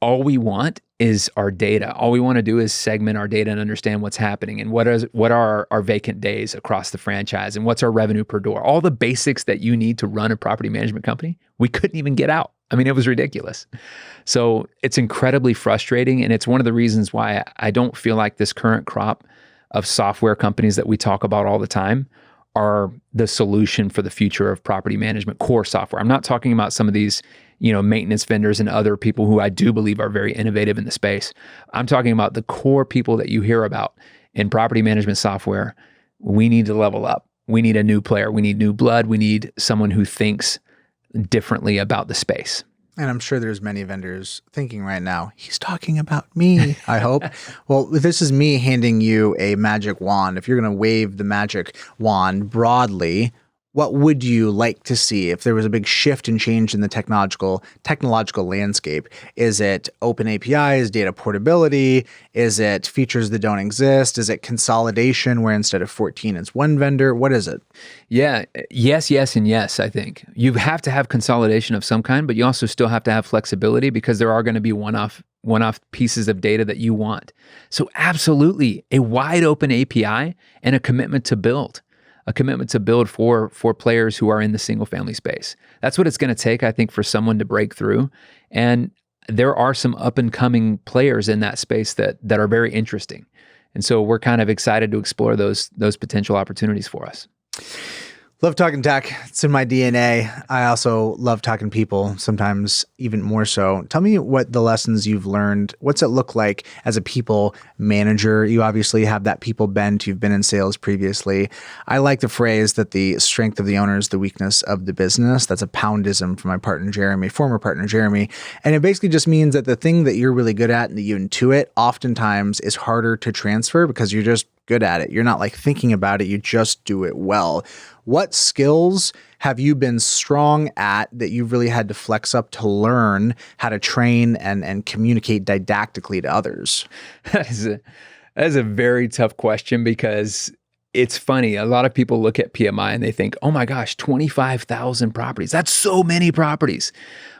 all we want is our data. All we want to do is segment our data and understand what's happening and what are our vacant days across the franchise and what's our revenue per door. All the basics that you need to run a property management company, we couldn't even get out. I mean, it was ridiculous. So it's incredibly frustrating. And it's one of the reasons why I don't feel like this current crop of software companies that we talk about all the time are the solution for the future of property management core software. I'm not talking about some of these, maintenance vendors and other people who I do believe are very innovative in the space. I'm talking about the core people that you hear about in property management software. We need to level up. We need a new player. We need new blood. We need someone who thinks differently about the space. And I'm sure there's many vendors thinking right now, he's talking about me, I hope. Well, this is me handing you a magic wand. If you're going to wave the magic wand broadly, what would you like to see if there was a big shift and change in the technological landscape? Is it open APIs, data portability? Is it features that don't exist? Is it consolidation where instead of 14, it's one vendor? What is it? Yeah. Yes, and yes, I think. You have to have consolidation of some kind, but you also still have to have flexibility because there are going to be one-off pieces of data that you want. So absolutely, a wide open API and a commitment to build. A commitment to build for players who are in the single family space. That's what it's going to take, I think, for someone to break through. And there are some up and coming players in that space that are very interesting. And so we're kind of excited to explore those potential opportunities for us. Love talking tech. It's in my DNA. I also love talking people, sometimes even more so. Tell me what the lessons you've learned. What's it look like as a people manager? You obviously have that people bent. You've been in sales previously. I like the phrase that the strength of the owner is the weakness of the business. That's a poundism from my partner, Jeremy, former partner, Jeremy. And it basically just means that the thing that you're really good at and that you intuit oftentimes is harder to transfer because you're just good at it. You're not like thinking about it. You just do it well. What skills have you been strong at that you've really had to flex up to learn how to train and communicate didactically to others? That is a very tough question because it's funny. A lot of people look at PMI and they think, oh my gosh, 25,000 properties. That's so many properties.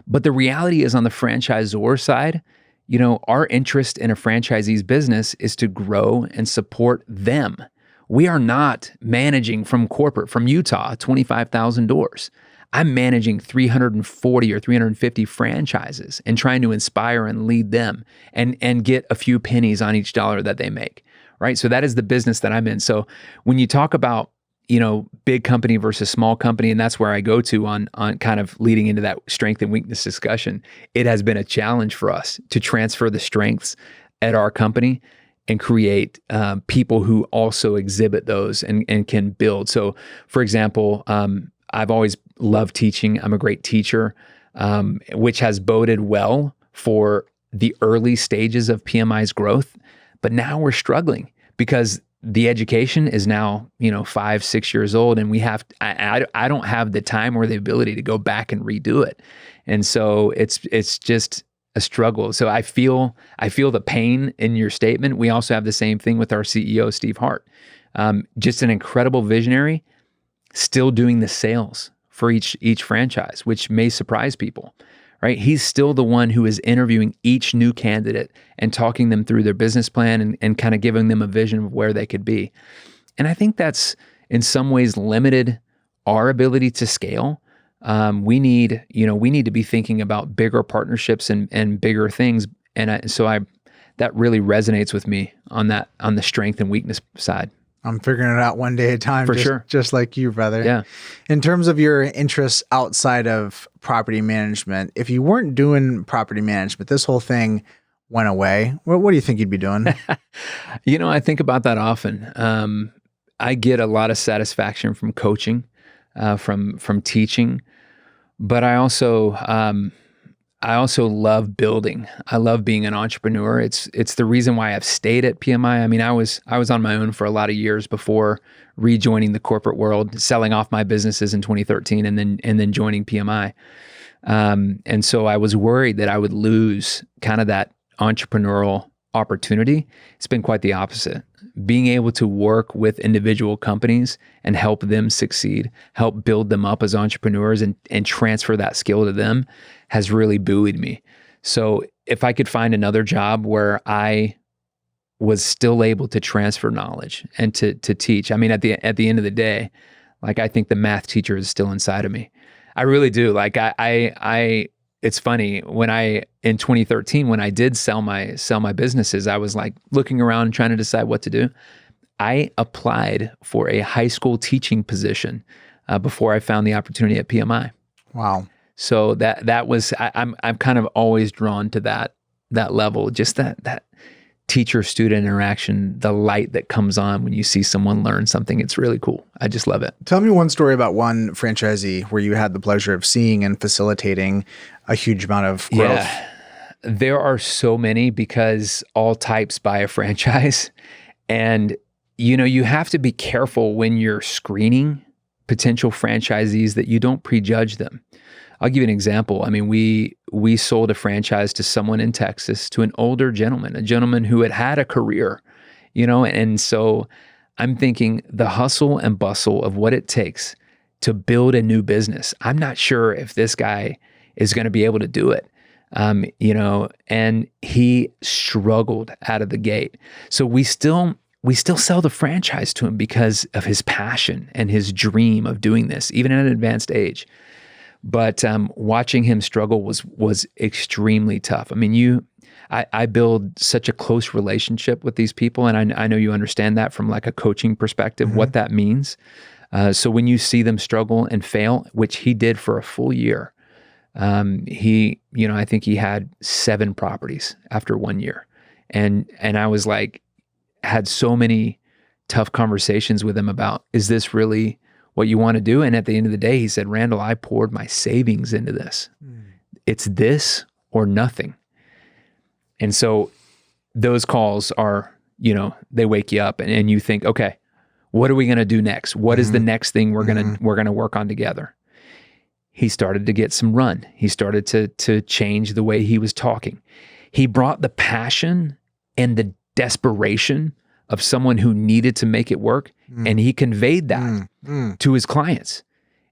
But the reality is on the franchisor side, our interest in a franchisee's business is to grow and support them. We are not managing from corporate, from Utah, 25,000 doors. I'm managing 340 or 350 franchises and trying to inspire and lead them and get a few pennies on each dollar that they make, right? So that is the business that I'm in. So when you talk about, big company versus small company, and that's where I go to on kind of leading into that strength and weakness discussion, it has been a challenge for us to transfer the strengths at our company and create people who also exhibit those and can build. So for example, I've always loved teaching. I'm a great teacher, which has boded well for the early stages of PMI's growth. But now we're struggling because the education is now, 5-6 years old, and I don't have the time or the ability to go back and redo it. And so it's just a struggle. So I feel the pain in your statement. We also have the same thing with our CEO, Steve Hart. Just an incredible visionary, still doing the sales for each franchise, which may surprise people, right? He's still the one who is interviewing each new candidate and talking them through their business plan and kind of giving them a vision of where they could be. And I think that's in some ways limited our ability to scale. We need to be thinking about bigger partnerships and bigger things. And that really resonates with me on the strength and weakness side. I'm figuring it out one day at a time. For sure. Just like you, brother. Yeah. In terms of your interests outside of property management, if you weren't doing property management, this whole thing went away, what do you think you'd be doing? I think about that often. I get a lot of satisfaction from coaching, from teaching, but I also love building. I love being an entrepreneur. It's the reason why I've stayed at PMI. I mean, I was on my own for a lot of years before rejoining the corporate world, selling off my businesses in 2013, and then joining PMI. And so I was worried that I would lose kind of that entrepreneurial opportunity. It's been quite the opposite. Being able to work with individual companies and help them succeed, help build them up as entrepreneurs and transfer that skill to them has really buoyed me. So if I could find another job where I was still able to transfer knowledge and to teach, I mean, at the end of the day, like, I think the math teacher is still inside of me. I really do. Like, I it's funny, in 2013, when I did sell my businesses, I was like looking around trying to decide what to do. I applied for a high school teaching position before I found the opportunity at PMI. Wow. So that was, I'm kind of always drawn to that level, just that teacher-student interaction, the light that comes on when you see someone learn something. It's really cool. I just love it. Tell me one story about one franchisee where you had the pleasure of seeing and facilitating a huge amount of growth. Yeah, there are so many, because all types buy a franchise. And, you have to be careful when you're screening potential franchisees that you don't prejudge them. I'll give you an example. I mean, we sold a franchise to someone in Texas, to an older gentleman, a gentleman who had a career, and so I'm thinking the hustle and bustle of what it takes to build a new business. I'm not sure if this guy is going to be able to do it, and he struggled out of the gate. So we still sell the franchise to him because of his passion and his dream of doing this, even at an advanced age. But watching him struggle was extremely tough. I mean, I build such a close relationship with these people, and I know you understand that from like a coaching perspective, what that means. So when you see them struggle and fail, which he did for a full year, I think he had 7 properties after 1 year, and I was like, had so many tough conversations with him about, is this really what you want to do? And at the end of the day, he said, Randall, I poured my savings into this. It's this or nothing. And so those calls are, they wake you up and you think, okay, what are we going to do next? What is the next thing we're going to work on together? He started to get some run. He started to change the way he was talking. He brought the passion and the desperation of someone who needed to make it work, and he conveyed that to his clients,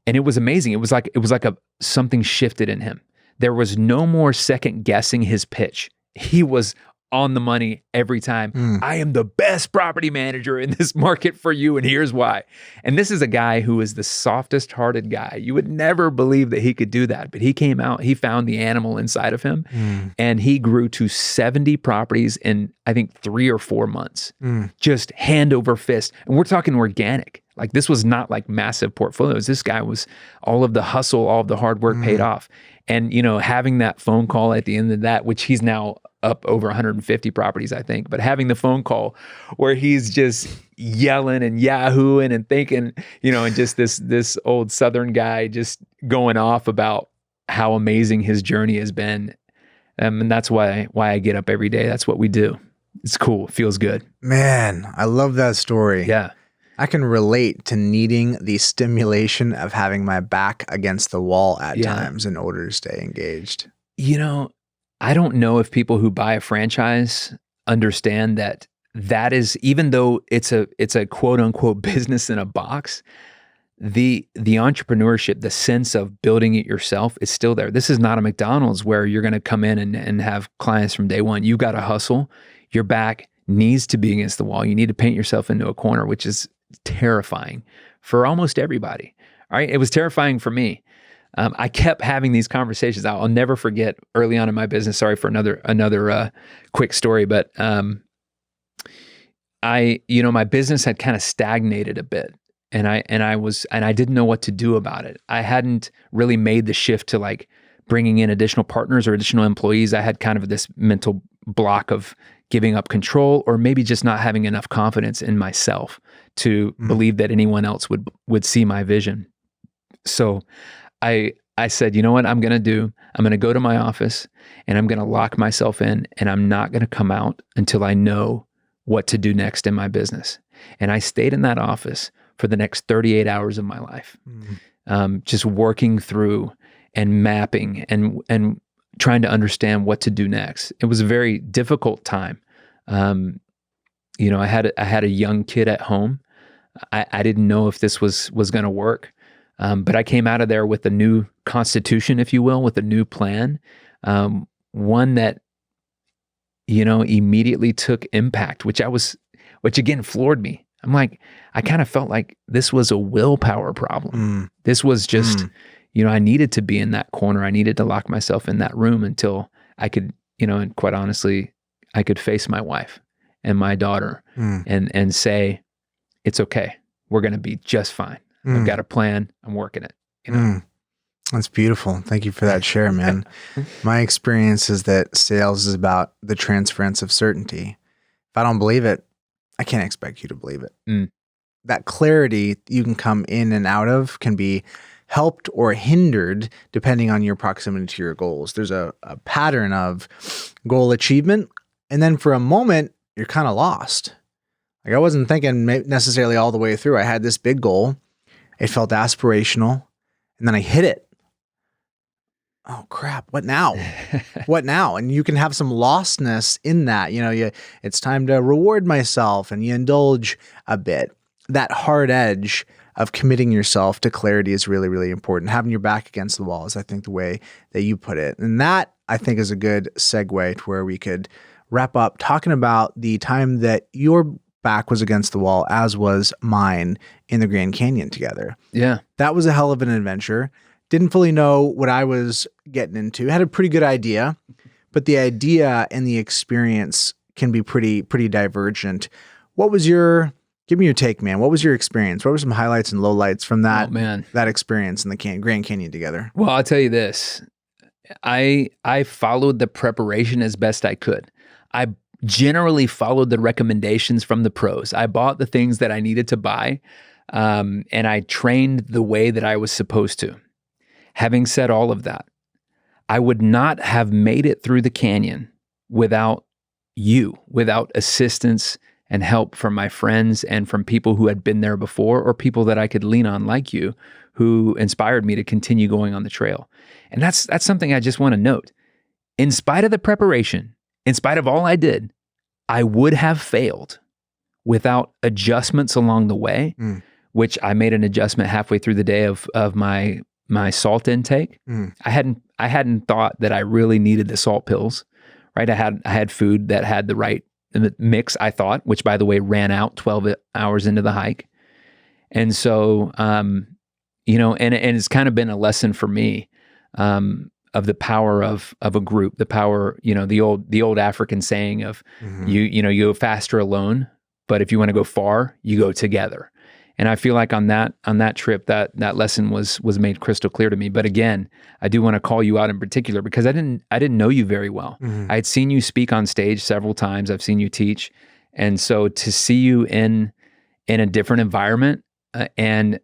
and it was amazing. It was like something shifted in him. There was no more second guessing his pitch. He was on the money every time. I am the best property manager in this market for you, and here's why. And this is a guy who is the softest hearted guy. You would never believe that he could do that, but he came out, he found the animal inside of him, and he grew to 70 properties in, I think, 3 or 4 months, just hand over fist. And we're talking organic. Like, this was not like massive portfolios. This guy was, all of the hustle, all of the hard work paid off. And, having that phone call at the end of that, which he's now up over 150 properties, I think, but having the phone call where he's just yelling and yahooing and thinking, and just this old Southern guy just going off about how amazing his journey has been. And that's why I get up every day. That's what we do. It's cool. It feels good. Man, I love that story. Yeah. I can relate to needing the stimulation of having my back against the wall at times in order to stay engaged. I don't know if people who buy a franchise understand that is, even though it's a quote unquote business in a box, the entrepreneurship, the sense of building it yourself is still there. This is not a McDonald's where you're going to come in and have clients from day one. You got to hustle. Your back needs to be against the wall. You need to paint yourself into a corner, which is terrifying for almost everybody. All right. It was terrifying for me. I kept having these conversations. I'll never forget early on in my business. Sorry for another quick story, but my business had kind of stagnated a bit, and I didn't know what to do about it. I hadn't really made the shift to like bringing in additional partners or additional employees. I had kind of this mental block of giving up control, or maybe just not having enough confidence in myself to believe that anyone else would see my vision. So I said, you know what I'm going to do? I'm going to go to my office and I'm going to lock myself in, and I'm not going to come out until I know what to do next in my business. And I stayed in that office for the next 38 hours of my life, just working through and mapping and trying to understand what to do next. It was a very difficult time. You know, I had a young kid at home. I didn't know if this was going to work. But I came out of there with a new constitution, if you will, with a new plan, one that, you know, immediately took impact, which again floored me. I'm like, I kind of felt like this was a willpower problem. This was just, you know, I needed to be in that corner. I needed to lock myself in that room until I could, you know, and quite honestly, I could face my wife and my daughter and say, it's okay. We're going to be just fine. I've got a plan. I'm working it. You know? That's beautiful. Thank you for that share, man. My experience is that sales is about the transference of certainty. If I don't believe it, I can't expect you to believe it. That clarity you can come in and out of can be helped or hindered depending on your proximity to your goals. There's a pattern of goal achievement, and then for a moment, you're kind of lost. Like I wasn't thinking necessarily all the way through. I had this big goal. It felt aspirational, and then I hit it. Oh crap, what now? What now? And you can have some lostness in that. You know, it's time to reward myself, and you indulge a bit. That hard edge of committing yourself to clarity is really, really important. Having your back against the wall is, I think, the way that you put it. And that, I think, is a good segue to where we could wrap up talking about the time that your back was against the wall, as was mine in the Grand Canyon together. Yeah. That was a hell of an adventure. Didn't fully know what I was getting into. Had a pretty good idea, but the idea and the experience can be pretty divergent. Give me your take, man. What was your experience? What were some highlights and lowlights from that, that experience in the Grand Canyon together? Well, I'll tell you this. I followed the preparation as best I could. I generally followed the recommendations from the pros. I bought the things that I needed to buy, and I trained the way that I was supposed to. Having said all of that, I would not have made it through the canyon without you, without assistance and help from my friends and from people who had been there before, or people that I could lean on like you, who inspired me to continue going on the trail. And that's something I just want to note. In spite of the preparation, in spite of all I did, I would have failed without adjustments along the way, which I made an adjustment halfway through the day of my salt intake. I hadn't thought that I really needed the salt pills, right? I had food that had the right mix, I thought, which by the way ran out 12 hours into the hike. And so, you know, and it's kind of been a lesson for me, of the power of a group, the power, you know, the old African saying of you go faster alone, but if you want to go far, you go together. And I feel like on that trip, that lesson was made crystal clear to me. But again, I do want to call you out in particular because I didn't know you very well. I had seen you speak on stage several times. I've seen you teach. And so to see you in a different environment, and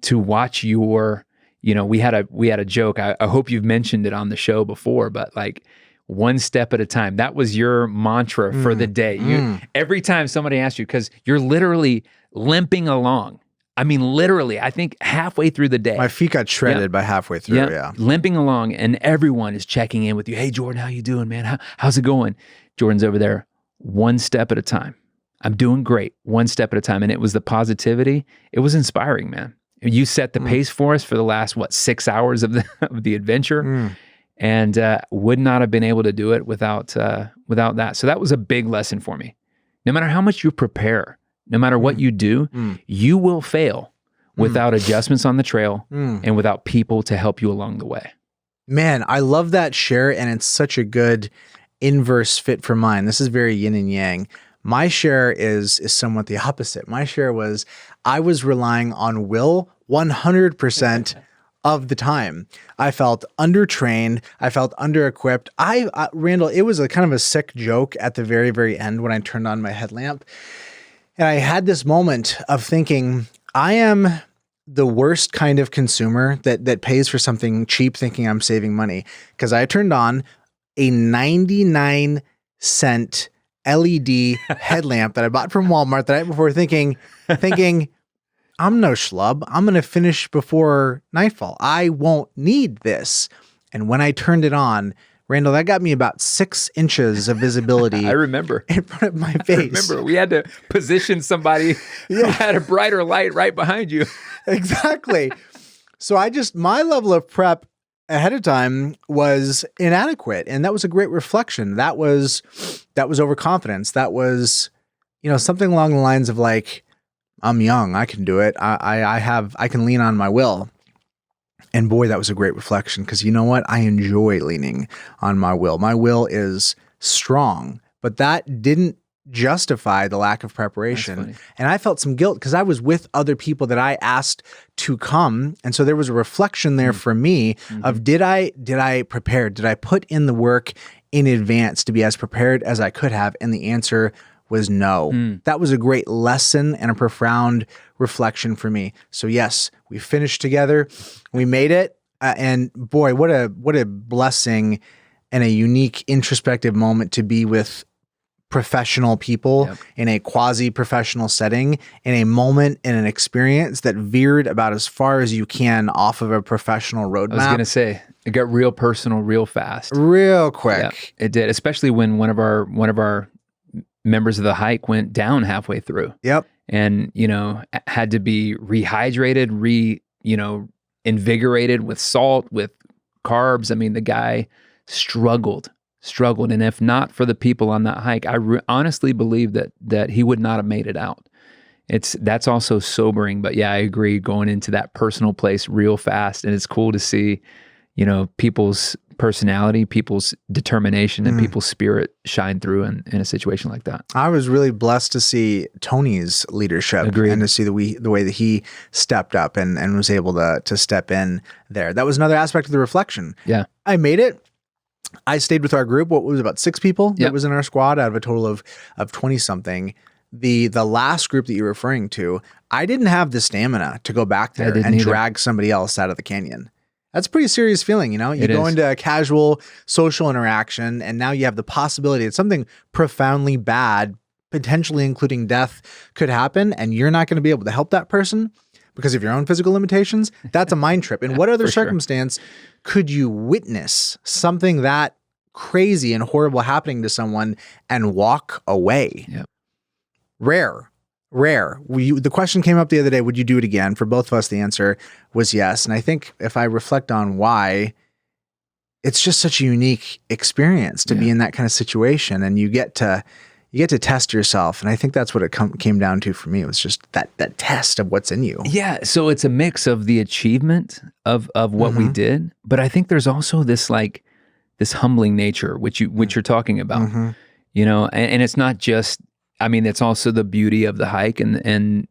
to watch your, you know, we had a joke. I hope you've mentioned it on the show before, but like one step at a time. That was your mantra for the day. Every time somebody asks you, because you're literally limping along. I mean, literally, I think halfway through the day. My feet got shredded by halfway through, yeah. Limping along, and everyone is checking in with you. Hey, Jordan, how you doing, man? How's it going? Jordan's over there, one step at a time. I'm doing great, one step at a time. And it was the positivity. It was inspiring, man. You set the pace for us for the last, 6 hours of the adventure, and would not have been able to do it without that. So that was a big lesson for me. No matter how much you prepare, no matter what you do, you will fail without adjustments on the trail and without people to help you along the way. Man, I love that share, and it's such a good inverse fit for mine. This is very yin and yang. My share is somewhat the opposite. My share was I was relying on will 100% of the time. I felt undertrained. I felt under-equipped. Randall, it was a kind of a sick joke at the very, very end when I turned on my headlamp. And I had this moment of thinking, I am the worst kind of consumer that pays for something cheap thinking I'm saving money. Because I turned on a 99-cent LED headlamp that I bought from Walmart the night before thinking, I'm no schlub. I'm going to finish before nightfall. I won't need this. And when I turned it on, Randall, that got me about 6 inches of visibility. I remember. In front of my face. I remember. We had to position somebody who had a brighter light right behind you. Exactly. So my level of prep ahead of time was inadequate. And that was a great reflection. That was overconfidence. That was, something along the lines of like, I'm young, I can do it. I can lean on my will. And boy, that was a great reflection, because you know what? I enjoy leaning on my will. My will is strong, but that didn't justify the lack of preparation. And I felt some guilt because I was with other people that I asked to come. And so there was a reflection there for me of, did I prepare? Did I put in the work in advance to be as prepared as I could have? And the answer was no. That was a great lesson and a profound reflection for me. So yes, we finished together. We made it. And boy, what a blessing and a unique introspective moment to be with professional people in a quasi-professional setting, in a moment and an experience that veered about as far as you can off of a professional roadmap. I was going to say, it got real personal real fast. Real quick. Yeah, it did, especially when one of our members of the hike went down halfway through. Yep. And, had to be rehydrated, invigorated with salt, with carbs. I mean, the guy struggled. And if not for the people on that hike, I honestly believe that he would not have made it out. That's also sobering, but yeah, I agree, going into that personal place real fast. And it's cool to see, people's personality, people's determination, and people's spirit shine through in a situation like that. I was really blessed to see Tony's leadership. Agreed. And to see the way that he stepped up and was able to step in there. That was another aspect of the reflection. Yeah. I made it. I stayed with our group. What was it, about 6 people that was in our squad out of a total of 20 something. The last group that you're referring to, I didn't have the stamina to go back there and drag somebody else out of the canyon. That's a pretty serious feeling, You go into a casual social interaction, and now you have the possibility that something profoundly bad, potentially including death, could happen, and you're not going to be able to help that person because of your own physical limitations. That's a mind trip. In what other circumstance could you witness something that crazy and horrible happening to someone and walk away? Yep. Rare. The question came up the other day, would you do it again? For both of us, the answer was yes. And I think if I reflect on why, it's just such a unique experience to be in that kind of situation, and you get to test yourself. And I think that's what it came down to for me. It was just that test of what's in you. Yeah. So it's a mix of the achievement of what we did, but I think there's also this humbling nature, which you're talking about, and it's not just, it's also the beauty of the hike and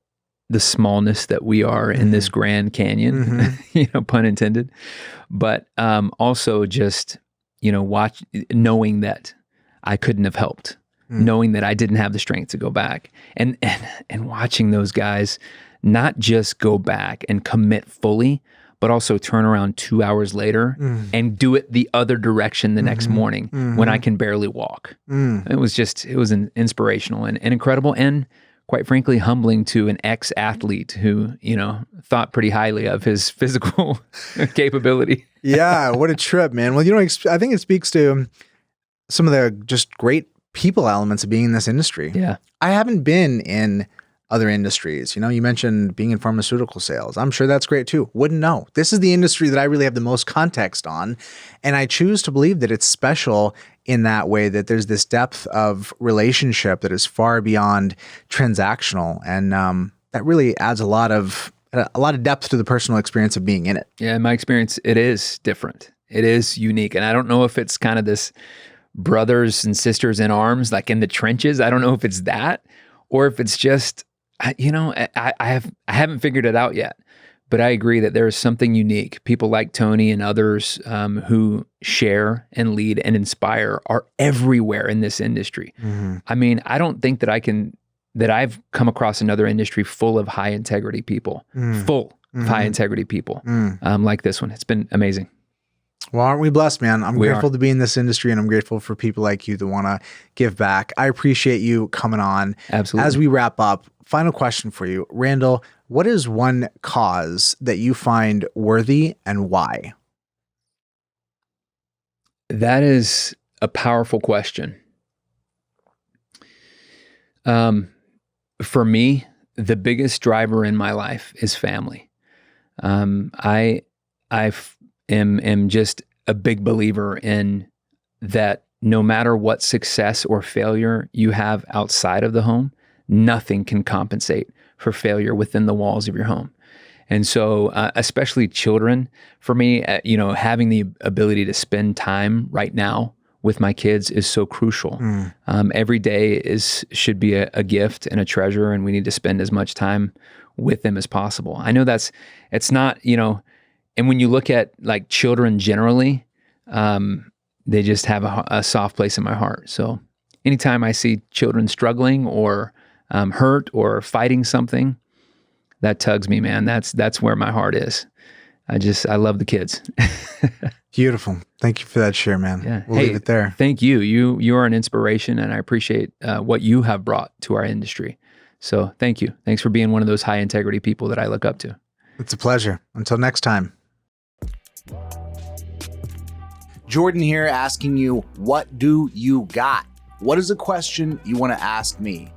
the smallness that we are in this Grand Canyon, pun intended, but also just, knowing that I couldn't have helped, knowing that I didn't have the strength to go back, and watching those guys not just go back and commit fully, but also turn around 2 hours later and do it the other direction the next morning when I can barely walk. It was inspirational and incredible, and quite frankly, humbling to an ex-athlete who, thought pretty highly of his physical capability. Yeah, what a trip, man. Well, I think it speaks to some of the just great people elements of being in this industry. Yeah. I haven't been in other industries. You mentioned being in pharmaceutical sales. I'm sure that's great too. Wouldn't know. This is the industry that I really have the most context on. And I choose to believe that it's special in that way, that there's this depth of relationship that is far beyond transactional. And that really adds a lot of depth to the personal experience of being in it. Yeah, in my experience, it is different. It is unique. And I don't know if it's kind of this brothers and sisters in arms, like in the trenches. I don't know if it's that, or if it's just, I haven't figured it out yet, but I agree that there is something unique. People like Tony and others who share and lead and inspire are everywhere in this industry. I don't think that I can that I've come across another industry full of high integrity people, full of high integrity people, like this one. It's been amazing. Well, aren't we blessed, man? I'm We grateful are. to be in this industry, and I'm grateful for people like you that want to give back. I appreciate you coming on. Absolutely. As we wrap up, final question for you, Randall, what is one cause that you find worthy and why? That is a powerful question. For me, the biggest driver in my life is family. I am just a big believer in that no matter what success or failure you have outside of the home, nothing can compensate for failure within the walls of your home. And so, especially children, for me, having the ability to spend time right now with my kids is so crucial. Every day should be a gift and a treasure, and we need to spend as much time with them as possible. I know it's not, and when you look at like children generally, they just have a soft place in my heart. So anytime I see children struggling or hurt or fighting something, that tugs me, man. That's where my heart is. I love the kids. Beautiful. Thank you for that share, man. Yeah. We'll leave it there. Thank you. You are an inspiration, and I appreciate what you have brought to our industry. So thank you. Thanks for being one of those high integrity people that I look up to. It's a pleasure. Until next time. Jordan here asking you, what do you got? What is a question you want to ask me?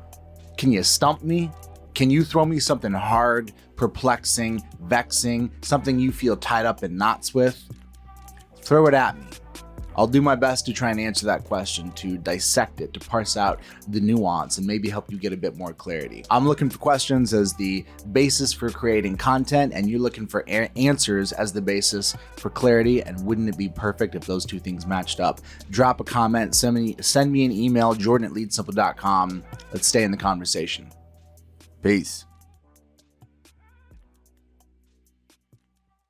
Can you stump me? Can you throw me something hard, perplexing, vexing, something you feel tied up in knots with? Throw it at me. I'll do my best to try and answer that question, to dissect it, to parse out the nuance and maybe help you get a bit more clarity. I'm looking for questions as the basis for creating content, and you're looking for answers as the basis for clarity. And wouldn't it be perfect if those two things matched up? Drop a comment, send me an email, jordan@leadsimple.com. Let's stay in the conversation. Peace.